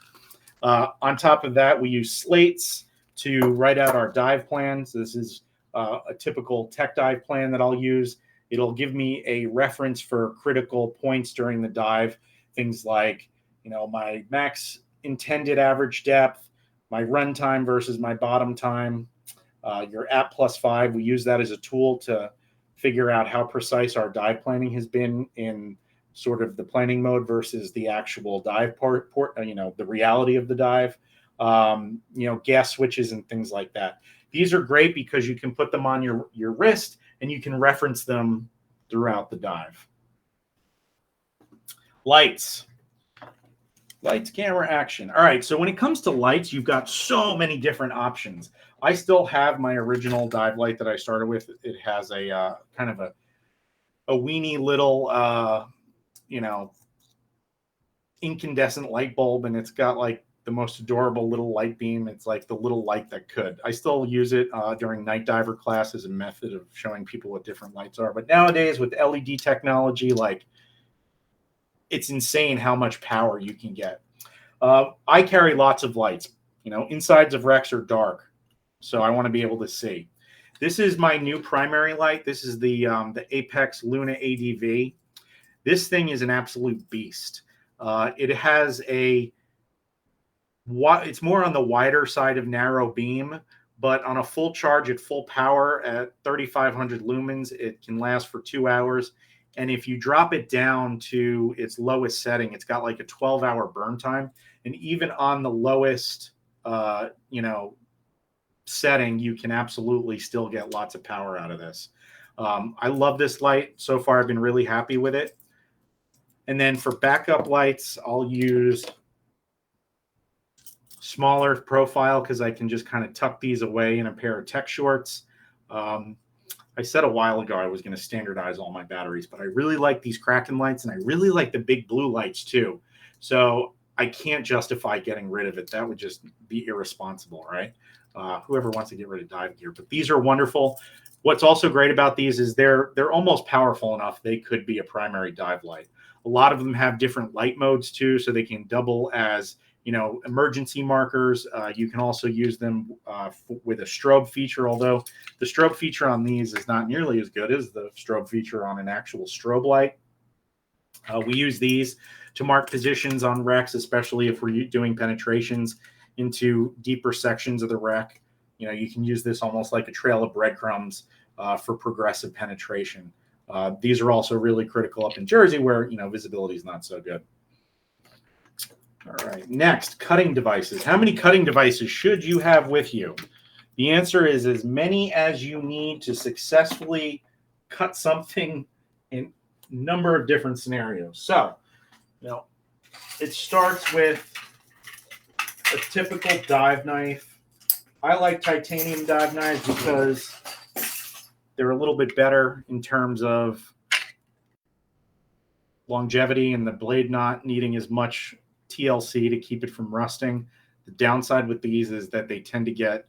B: On top of that, we use slates to write out our dive plans. This is a typical tech dive plan that I'll use. It'll give me a reference for critical points during the dive, things like, my max intended average depth, my run time versus my bottom time, your at +5. We use that as a tool to figure out how precise our dive planning has been in sort of the planning mode versus the actual dive part, the reality of the dive, gas switches and things like that. These are great because you can put them on your wrist and you can reference them throughout the dive. Lights. Lights, camera, action. All right, so when it comes to lights, you've got so many different options. I still have my original dive light that I started with. It has a kind of a weeny little, incandescent light bulb, and it's got like the most adorable little light beam. It's like the little light that could. I still use it during night diver class as a method of showing people what different lights are. But nowadays with LED technology, like, it's insane how much power you can get. I carry lots of lights. Insides of wrecks are dark, so I want to be able to see. This is my new primary light. This is the Apex Luna ADV. This thing is an absolute beast. It has it's more on the wider side of narrow beam, but on a full charge at full power at 3,500 lumens, it can last for 2 hours. And if you drop it down to its lowest setting, it's got like a 12-hour burn time. And even on the lowest, setting, you can absolutely still get lots of power out of this. I love this light. So far, I've been really happy with it. And then for backup lights, I'll use smaller profile because I can just kind of tuck these away in a pair of tech shorts. I said a while ago I was going to standardize all my batteries, but I really like these Kraken lights, and I really like the big blue lights too. So I can't justify getting rid of it. That would just be irresponsible, right? Whoever wants to get rid of dive gear. But these are wonderful. What's also great about these is they're almost powerful enough they could be a primary dive light. A lot of them have different light modes too, so they can double as emergency markers. You can also use them with a strobe feature, although the strobe feature on these is not nearly as good as the strobe feature on an actual strobe light. We use these to mark positions on wrecks, especially if we're doing penetrations into deeper sections of the wreck. You can use this almost like a trail of breadcrumbs for progressive penetration. These are also really critical up in Jersey where, visibility is not so good. All right, next, cutting devices. How many cutting devices should you have with you? The answer is as many as you need to successfully cut something in a number of different scenarios. So, it starts with a typical dive knife. I like titanium dive knives because they're a little bit better in terms of longevity and the blade not needing as much TLC to keep it from rusting. The downside with these is that they tend to get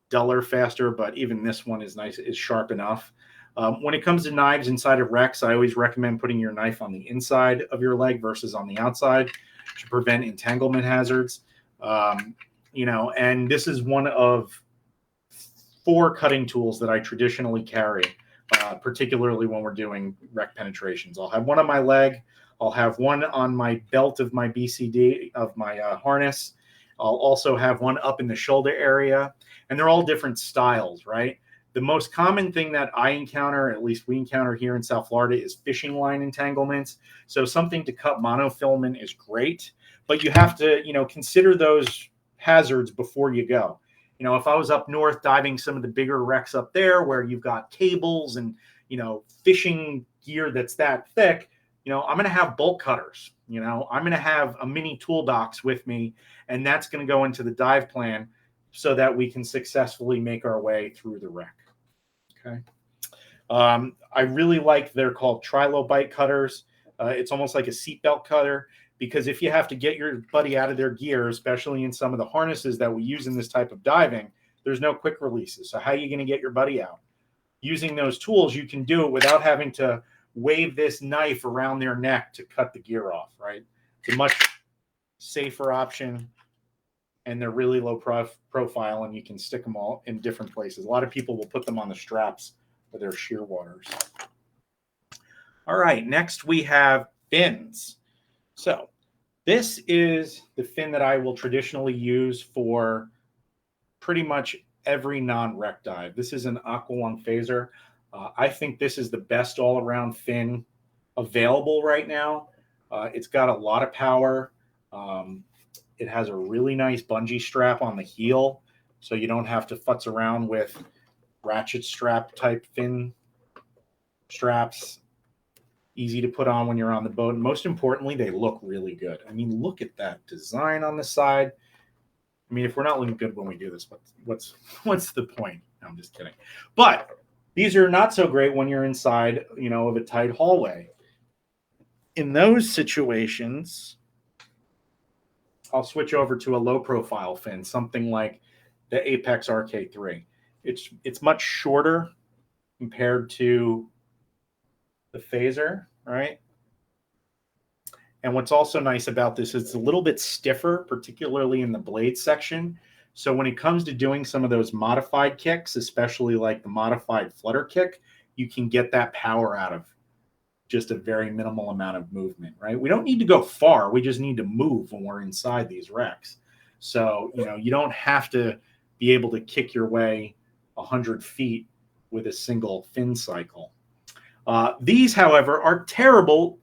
B: duller faster, but even this one is nice, is sharp enough. When it comes to knives inside of wrecks, I always recommend putting your knife on the inside of your leg versus on the outside to prevent entanglement hazards. And this is one of 4 cutting tools that I traditionally carry, particularly when we're doing wreck penetrations. I'll have one on my leg. I'll have one on my belt of my BCD, of my harness. I'll also have one up in the shoulder area. And they're all different styles, right? The most common thing that I encounter, at least we encounter here in South Florida, is fishing line entanglements. So something to cut monofilament is great, but you have to, consider those hazards before you go. If I was up north diving some of the bigger wrecks up there where you've got cables and, fishing gear that's that thick, I'm going to have bolt cutters. I'm going to have a mini toolbox with me, and that's going to go into the dive plan so that we can successfully make our way through the wreck. Okay. I really like, they're called trilobite cutters. It's almost like a seatbelt cutter, because if you have to get your buddy out of their gear, especially in some of the harnesses that we use in this type of diving, there's no quick releases. So how are you going to get your buddy out? Using those tools, you can do it without having to wave this knife around their neck to cut the gear off, right? It's a much safer option, and they're really low profile, and you can stick them all in different places. A lot of people will put them on the straps for their shear waters. All right, next we have fins. So this is the fin that I will traditionally use for pretty much every non-wreck dive. This is an Aqualung Phaser. I think this is the best all-around fin available right now. It's got a lot of power. It has a really nice bungee strap on the heel, so you don't have to futz around with ratchet strap type fin straps. easy to put on when you're on the boat. And most importantly, they look really good. I mean, look at that design on the side. I mean, if we're not looking good when we do this, what's the point? No, I'm just kidding. But these are not so great when you're inside, of a tight hallway. In those situations, I'll switch over to a low profile fin, something like the Apex RK3. It's much shorter compared to the Phaser, right? And what's also nice about this is it's a little bit stiffer, particularly in the blade section. So when it comes to doing some of those modified kicks, especially like the modified flutter kick, you can get that power out of just a very minimal amount of movement, right? We don't need to go far. We just need to move when we're inside these wrecks. So, you don't have to be able to kick your way 100 feet with a single fin cycle. These, however, are terrible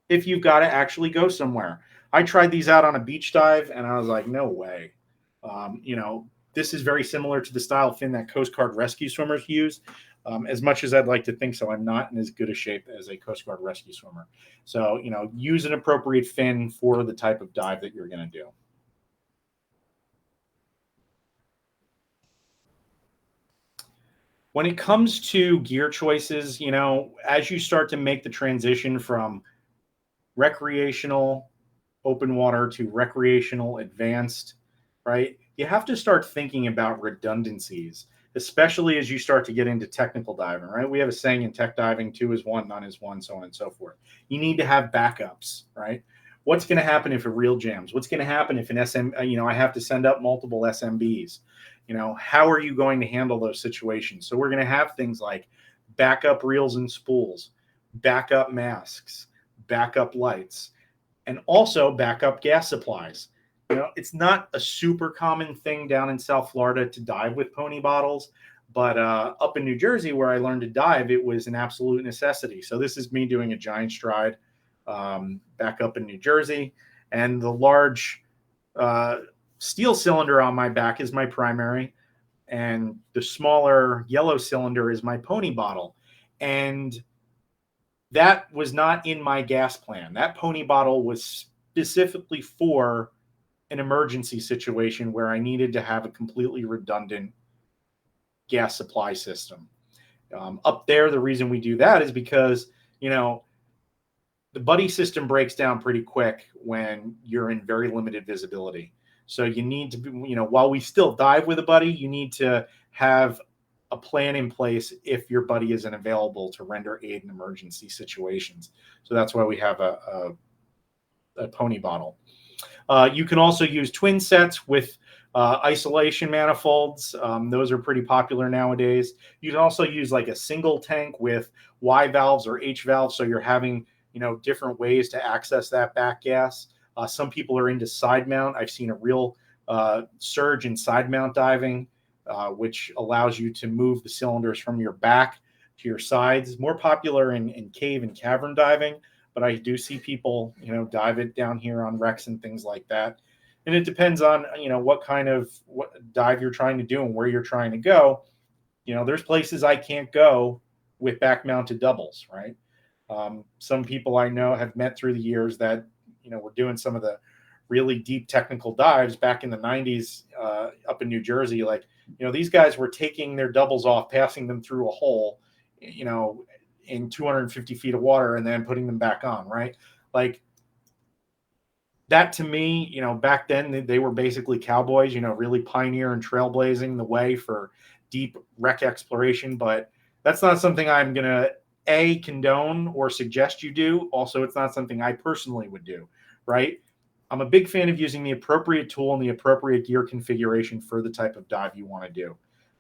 B: if you've got to actually go somewhere. I tried these out on a beach dive, and I was like, no way. This is very similar to the style fin that Coast Guard rescue swimmers use. As much as I'd like to think so, I'm not in as good a shape as a Coast Guard rescue swimmer. So, use an appropriate fin for the type of dive that you're going to do. When it comes to gear choices, as you start to make the transition from recreational open water to recreational advanced, right, you have to start thinking about redundancies, especially as you start to get into technical diving, right? We have a saying in tech diving, 2 is 1, none is 1, so on and so forth. You need to have backups, right? What's going to happen if a reel jams? What's going to happen if an I have to send up multiple SMBs? How are you going to handle those situations? So we're going to have things like backup reels and spools, backup masks, backup lights, and also backup gas supplies. It's not a super common thing down in South Florida to dive with pony bottles, but up in New Jersey where I learned to dive, it was an absolute necessity. So this is me doing a giant stride back up in New Jersey, and the large steel cylinder on my back is my primary, and the smaller yellow cylinder is my pony bottle. And that was not in my gas plan. That pony bottle was specifically for an emergency situation where I needed to have a completely redundant gas supply system. Up there, the reason we do that is because, the buddy system breaks down pretty quick when you're in very limited visibility. So you need to be, while we still dive with a buddy, you need to have a plan in place if your buddy isn't available to render aid in emergency situations. So that's why we have a pony bottle. You can also use twin sets with isolation manifolds. Those are pretty popular nowadays. You can also use like a single tank with Y valves or H valves. So you're having, different ways to access that back gas. Some people are into side mount. I've seen a real surge in side mount diving, which allows you to move the cylinders from your back to your sides. More popular in cave and cavern diving, but I do see people, dive it down here on wrecks and things like that. And it depends on, what kind of dive you're trying to do and where you're trying to go. There's places I can't go with back mounted doubles, right? Some people I know have met through the years that, were doing some of the really deep technical dives back in the 90s up in New Jersey. Like, these guys were taking their doubles off, passing them through a hole, in 250 feet of water and then putting them back on, right? Like that to me, back then they were basically cowboys, really pioneer and trailblazing the way for deep wreck exploration. But that's not something I'm going to condone or suggest you do. Also, it's not something I personally would do, right? I'm a big fan of using the appropriate tool and the appropriate gear configuration for the type of dive you want to do.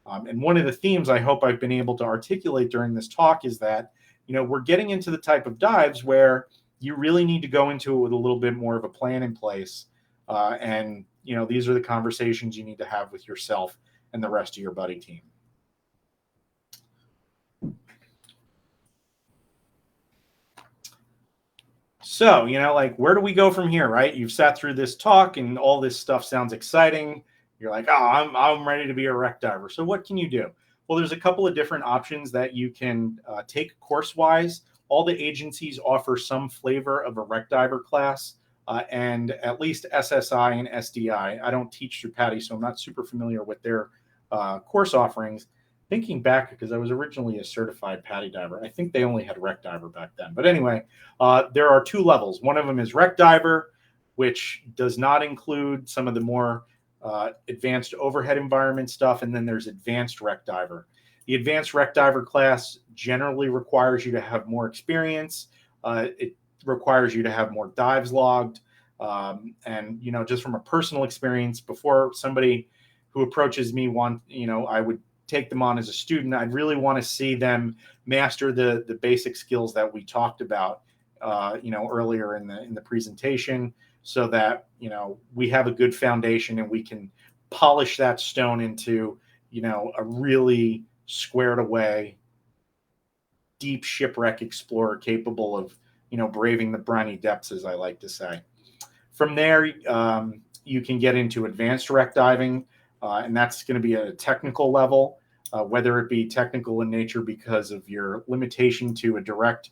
B: And one of the themes I hope I've been able to articulate during this talk is that, we're getting into the type of dives where you really need to go into it with a little bit more of a plan in place. And these are the conversations you need to have with yourself and the rest of your buddy team. So, where do we go from here, right? You've sat through this talk and all this stuff sounds exciting. You're like, oh, I'm ready to be a wreck diver. So what can you do? Well, there's a couple of different options that you can take course-wise all the agencies offer some flavor of a wreck diver class, and at least SSI and SDI. I don't teach through PADI, so I'm not super familiar with their course offerings. Thinking back, because I was originally a certified PADI diver, I think they only had wreck diver back then. But anyway, there are 2 levels. One of them is wreck diver, which does not include some of the more advanced overhead environment stuff. And then there's advanced wreck diver. The advanced wreck diver class generally requires you to have more experience. It requires you to have more dives logged. And, you know, just from a personal experience, before somebody who approaches me I would take them on as a student, I'd really want to see them master the basic skills that we talked about, earlier in the presentation, so that, we have a good foundation and we can polish that stone into, a really squared away, deep shipwreck explorer capable of, braving the briny depths, as I like to say. From there, you can get into advanced wreck diving, and that's going to be at a technical level, whether it be technical in nature because of your limitation to a direct,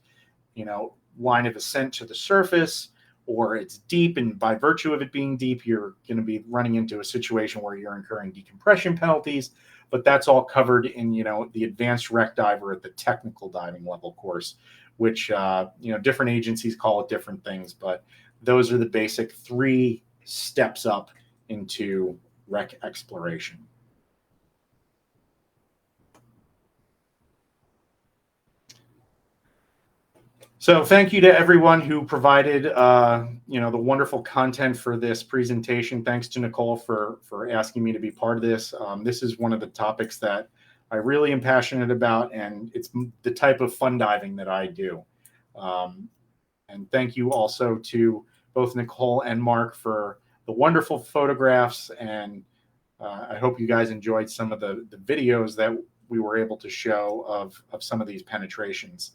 B: line of ascent to the surface, or it's deep, and by virtue of it being deep, you're going to be running into a situation where you're incurring decompression penalties. But that's all covered in, the advanced wreck diver at the technical diving level course, which, different agencies call it different things, but those are the basic 3 steps up into wreck exploration. So thank you to everyone who provided, the wonderful content for this presentation. Thanks to Nicole for asking me to be part of this. This is one of the topics that I really am passionate about, and it's the type of fun diving that I do. And thank you also to both Nicole and Mark for the wonderful photographs, and I hope you guys enjoyed some of the videos that we were able to show of some of these penetrations.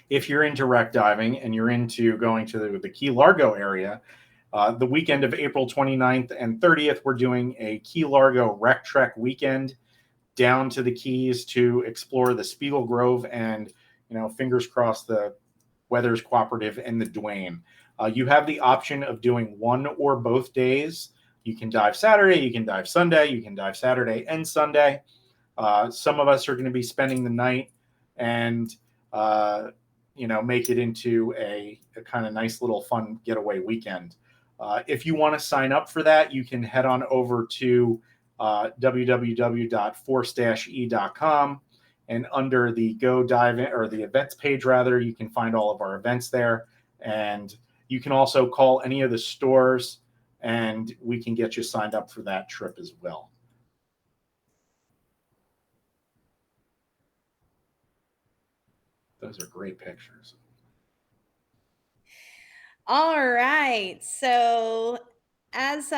B: If you're into wreck diving and you're into going to the Key Largo area, the weekend of April 29th and 30th, we're doing a Key Largo Wreck Trek weekend down to the Keys to explore the Spiegel Grove and, fingers crossed, the Weathers Cooperative and the Duane. You have the option of doing one or both days. You can dive Saturday, you can dive Sunday, you can dive Saturday and Sunday. Some of us are going to be spending the night and make it into a kind of nice little fun getaway weekend. If you want to sign up for that, you can head on over to www.force-e.com, and under the Go Dive In, or the events page rather, you can find all of our events there. And you can also call any of the stores and we can get you signed up for that trip as well. Those are great pictures.
A: All right. So as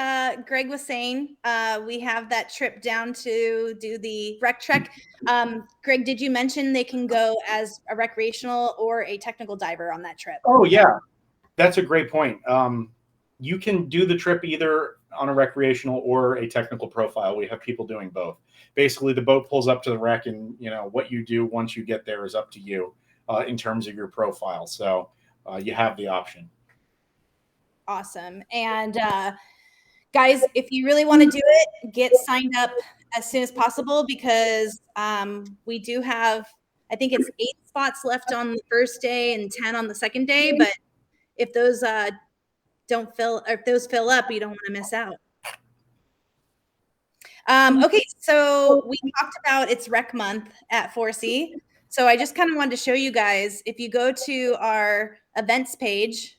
A: Greg was saying, we have that trip down to do the Wreck Trek. Greg, did you mention they can go as a recreational or a technical diver on that trip?
B: Oh, yeah. That's a great point. You can do the trip either on a recreational or a technical profile. We have people doing both. Basically, the boat pulls up to the wreck, and what you do once you get there is up to you in terms of your profile. So you have the option.
A: Awesome. And guys, if you really want to do it, get signed up as soon as possible, because we do have, I think it's 8 spots left on the first day and 10 on the second day. But if those don't fill, or if those fill up, you don't want to miss out. Okay, so we talked about it's Rec Month at 4C. So I just kind of wanted to show you guys, if you go to our events page,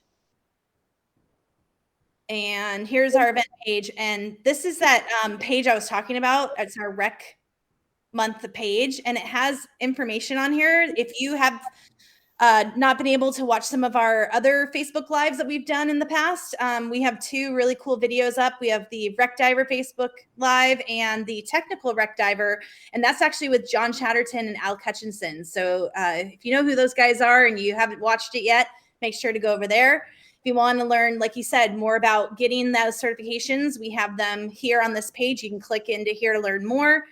A: and here's our event page, and this is that page I was talking about. It's our Rec Month page, and it has information on here. If you have not been able to watch some of our other Facebook Lives that we've done in the past, we have 2 really cool videos up. We have the Wreck Diver Facebook Live and the Technical Wreck Diver, and that's actually with John Chatterton and Al Cutchinson. So if you know who those guys are and you haven't watched it yet, make sure to go over there. If you want to learn, like you said, more about getting those certifications, we have them here on this page. You can click into here to learn more.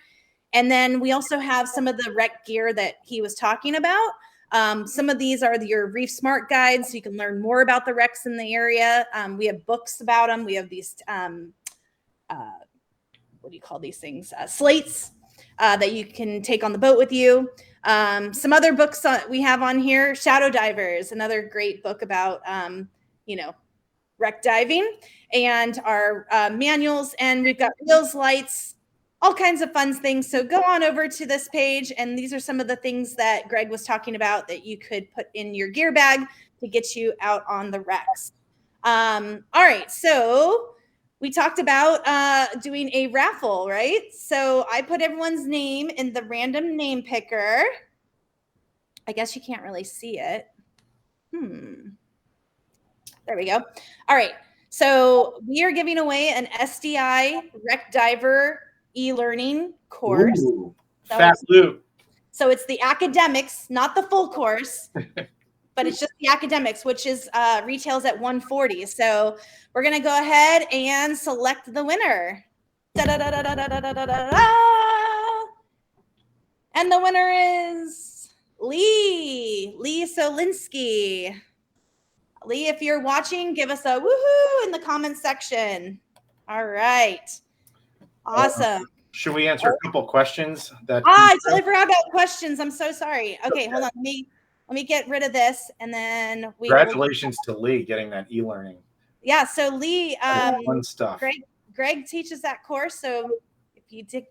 A: And then we also have some of the rec gear that he was talking about. Some of these are your Reef Smart guides, so you can learn more about the wrecks in the area. We have books about them. We have these, what do you call these things? Slates that you can take on the boat with you. Some other books we have on here, Shadow Divers, another great book about, wreck diving, and our manuals, and we've got reels, lights, all kinds of fun things. So go on over to this page, and these are some of the things that Greg was talking about that you could put in your gear bag to get you out on the wrecks. All right, so we talked about doing a raffle, right? So I put everyone's name in the random name picker. I guess you can't really see it. There we go. All right. So we are giving away an SDI Wreck Diver e-learning course.
B: Ooh, fat loot.
A: So it's the academics, not the full course, but it's just the academics, which is retails at $140. So we're going to go ahead and select the winner. And the winner is Lee Solinsky. Lee, if you're watching, give us a woohoo in the comments section. All right. Awesome.
B: Should we answer a couple questions?
A: I totally forgot about questions. I'm so sorry. Okay, hold on. Let me get rid of this, and then
B: Congratulations to Lee getting that e-learning.
A: Yeah, so Lee,
B: fun stuff.
A: Greg teaches that course. So if you take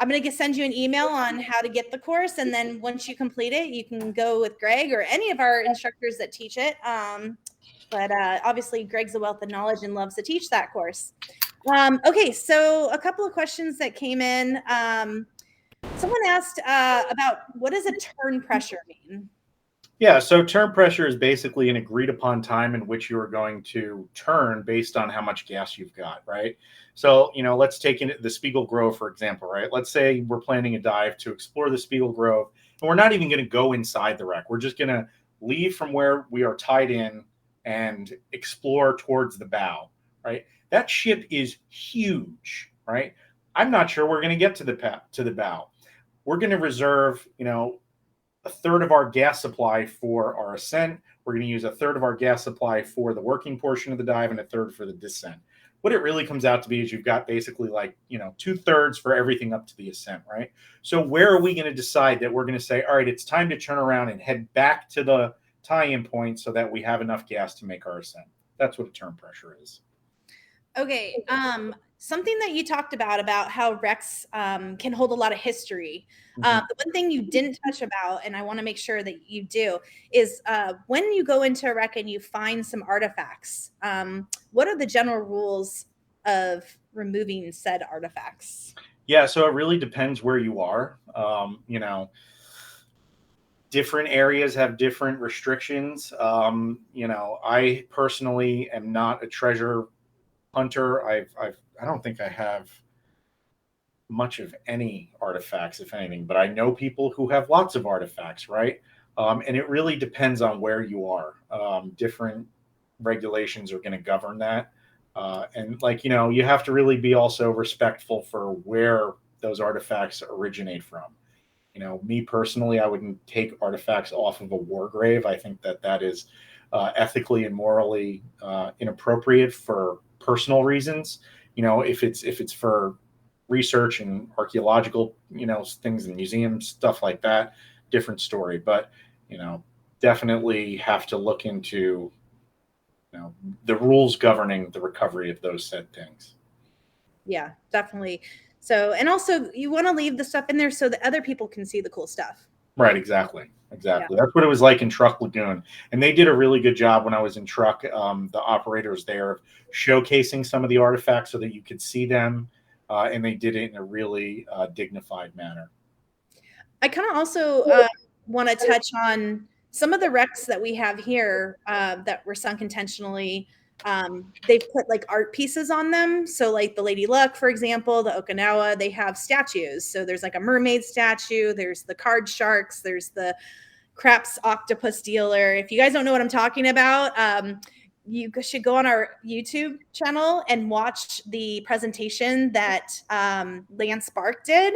A: I'm going to send you an email on how to get the course. And then once you complete it, you can go with Greg or any of our instructors that teach it. But obviously, Greg's a wealth of knowledge and loves to teach that course. Okay, so a couple of questions that came in. Someone asked about what does a turn pressure mean?
B: Yeah, so turn pressure is basically an agreed upon time in which you are going to turn based on how much gas you've got, right? So, let's take the Spiegel Grove, for example, right? Let's say we're planning a dive to explore the Spiegel Grove, and we're not even going to go inside the wreck. We're just going to leave from where we are tied in and explore towards the bow, right? That ship is huge, right? I'm not sure we're going to get to the bow. We're going to reserve, a third of our gas supply for our ascent. We're going to use a third of our gas supply for the working portion of the dive and a third for the descent. What it really comes out to be is you've got basically 2/3 for everything up to the ascent, right? So where are we going to decide that we're going to say, all right, it's time to turn around and head back to the tie-in point so that we have enough gas to make our ascent? That's what a turn pressure is.
A: Okay. Something that you talked about how wrecks can hold a lot of history. The one thing you didn't touch about, and I want to make sure that you do, is when you go into a wreck and you find some artifacts, what are the general rules of removing said artifacts?
B: Yeah, so it really depends where you are. Different areas have different restrictions. I personally am not a treasure hunter. I don't think I have much of any artifacts, if anything, but I know people who have lots of artifacts, right? And it really depends on where you are. Different regulations are going to govern that. And you have to really be also respectful for where those artifacts originate from. Me personally, I wouldn't take artifacts off of a war grave. I think that is ethically and morally inappropriate for personal reasons. If it's for research and archaeological, things in museums, stuff like that, different story. But, definitely have to look into, the rules governing the recovery of those said things.
A: Yeah, definitely. So, and also you want to leave the stuff in there so that other people can see the cool stuff.
B: Right. Exactly. Yeah. That's what it was like in Truck Lagoon. And they did a really good job when I was in Truck. The operators there showcasing some of the artifacts so that you could see them. And they did it in a really dignified manner.
A: I kind of also want to touch on some of the wrecks that we have here that were sunk intentionally. They've put art pieces on them. So the Lady Luck, for example, the Okinawa, they have statues. So there's a mermaid statue. There's the card sharks. There's the craps octopus dealer. If you guys don't know what I'm talking about, you should go on our YouTube channel and watch the presentation that Lance Bark did.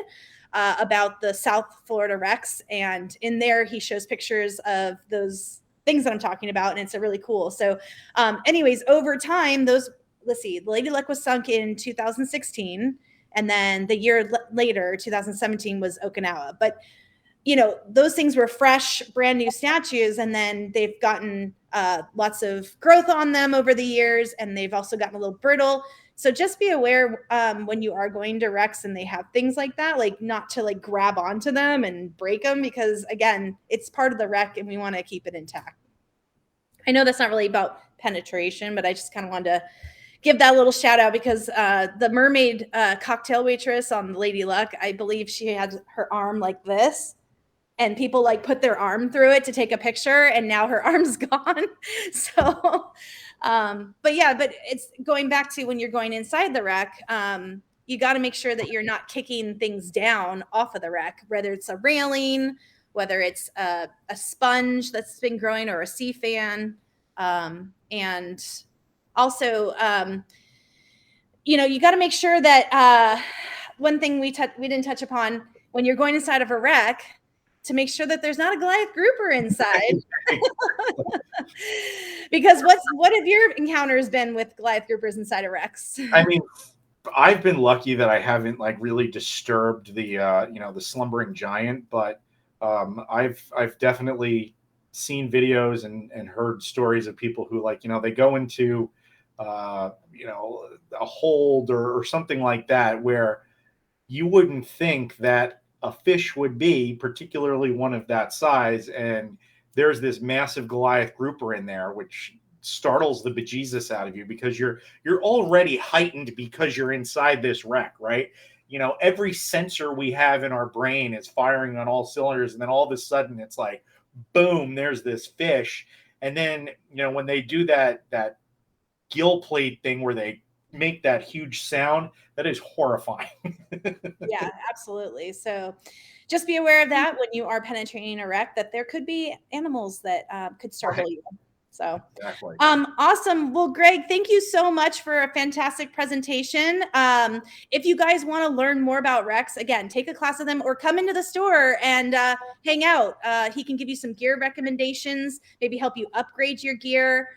A: about the South Florida wrecks. And in there, he shows pictures of those things that I'm talking about. And it's a really cool. So anyways, over time, let's see, the Lady Luck was sunk in 2016. And then the year later, 2017, was Okinawa. But those things were fresh, brand new statues, and then they've gotten lots of growth on them over the years, and they've also gotten a little brittle. So just be aware when you are going to wrecks and they have things like that, like not to like grab onto them and break them, because again, it's part of the wreck and we want to keep it intact. I know that's not really about penetration, but I just kind of wanted to give that little shout out because the mermaid cocktail waitress on Lady Luck, I believe she had her arm like this. And people like put their arm through it to take a picture, and now her arm's gone. So, but it's going back to when you're going inside the wreck, you got to make sure that you're not kicking things down off of the wreck, whether it's a railing, whether it's a sponge that's been growing, or a sea fan. And also, you got to make sure that one thing we didn't touch upon when you're going inside of a wreck, to make sure that there's not a Goliath grouper inside. Because what have your encounters been with Goliath groupers inside of wrecks?
B: I mean, I've been lucky that I haven't like really disturbed the the slumbering giant, but I've definitely seen videos and heard stories of people who they go into a hold or something like that, where you wouldn't think that a fish would be, particularly one of that size, and there's this massive Goliath grouper in there, which startles the bejesus out of you because you're already heightened because you're inside this wreck, right? Every sensor we have in our brain is firing on all cylinders, and then all of a sudden it's like, boom, there's this fish. And then when they do that gill plate thing where they make that huge sound, that is horrifying.
A: Yeah, absolutely. So just be aware of that when you are penetrating a wreck, that there could be animals that could startle you. So
B: exactly.
A: Awesome. Well, Greg, thank you so much for a fantastic presentation. If you guys want to learn more about wrecks, again, take a class with him or come into the store and hang out. He can give you some gear recommendations, maybe help you upgrade your gear.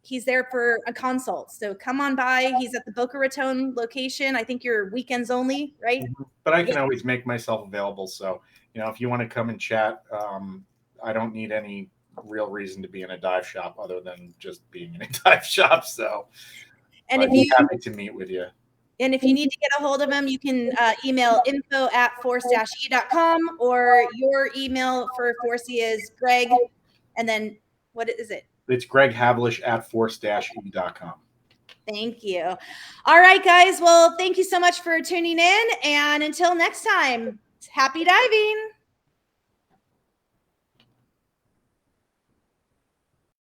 A: He's there for a consult. So come on by. He's at the Boca Raton location. I think you're weekends only, right?
B: But I can always make myself available. So, if you want to come and chat, I don't need any real reason to be in a dive shop other than just being in a dive shop. So
A: and
B: I'd be happy to meet with you.
A: And if you need to get a hold of him, you can email info@force-e.com, or your email for ForceE is Greg. And then what is it?
B: It's Greg Havlish at force-e.com.
A: Thank you. All right, guys. Well, thank you so much for tuning in. And until next time, happy diving.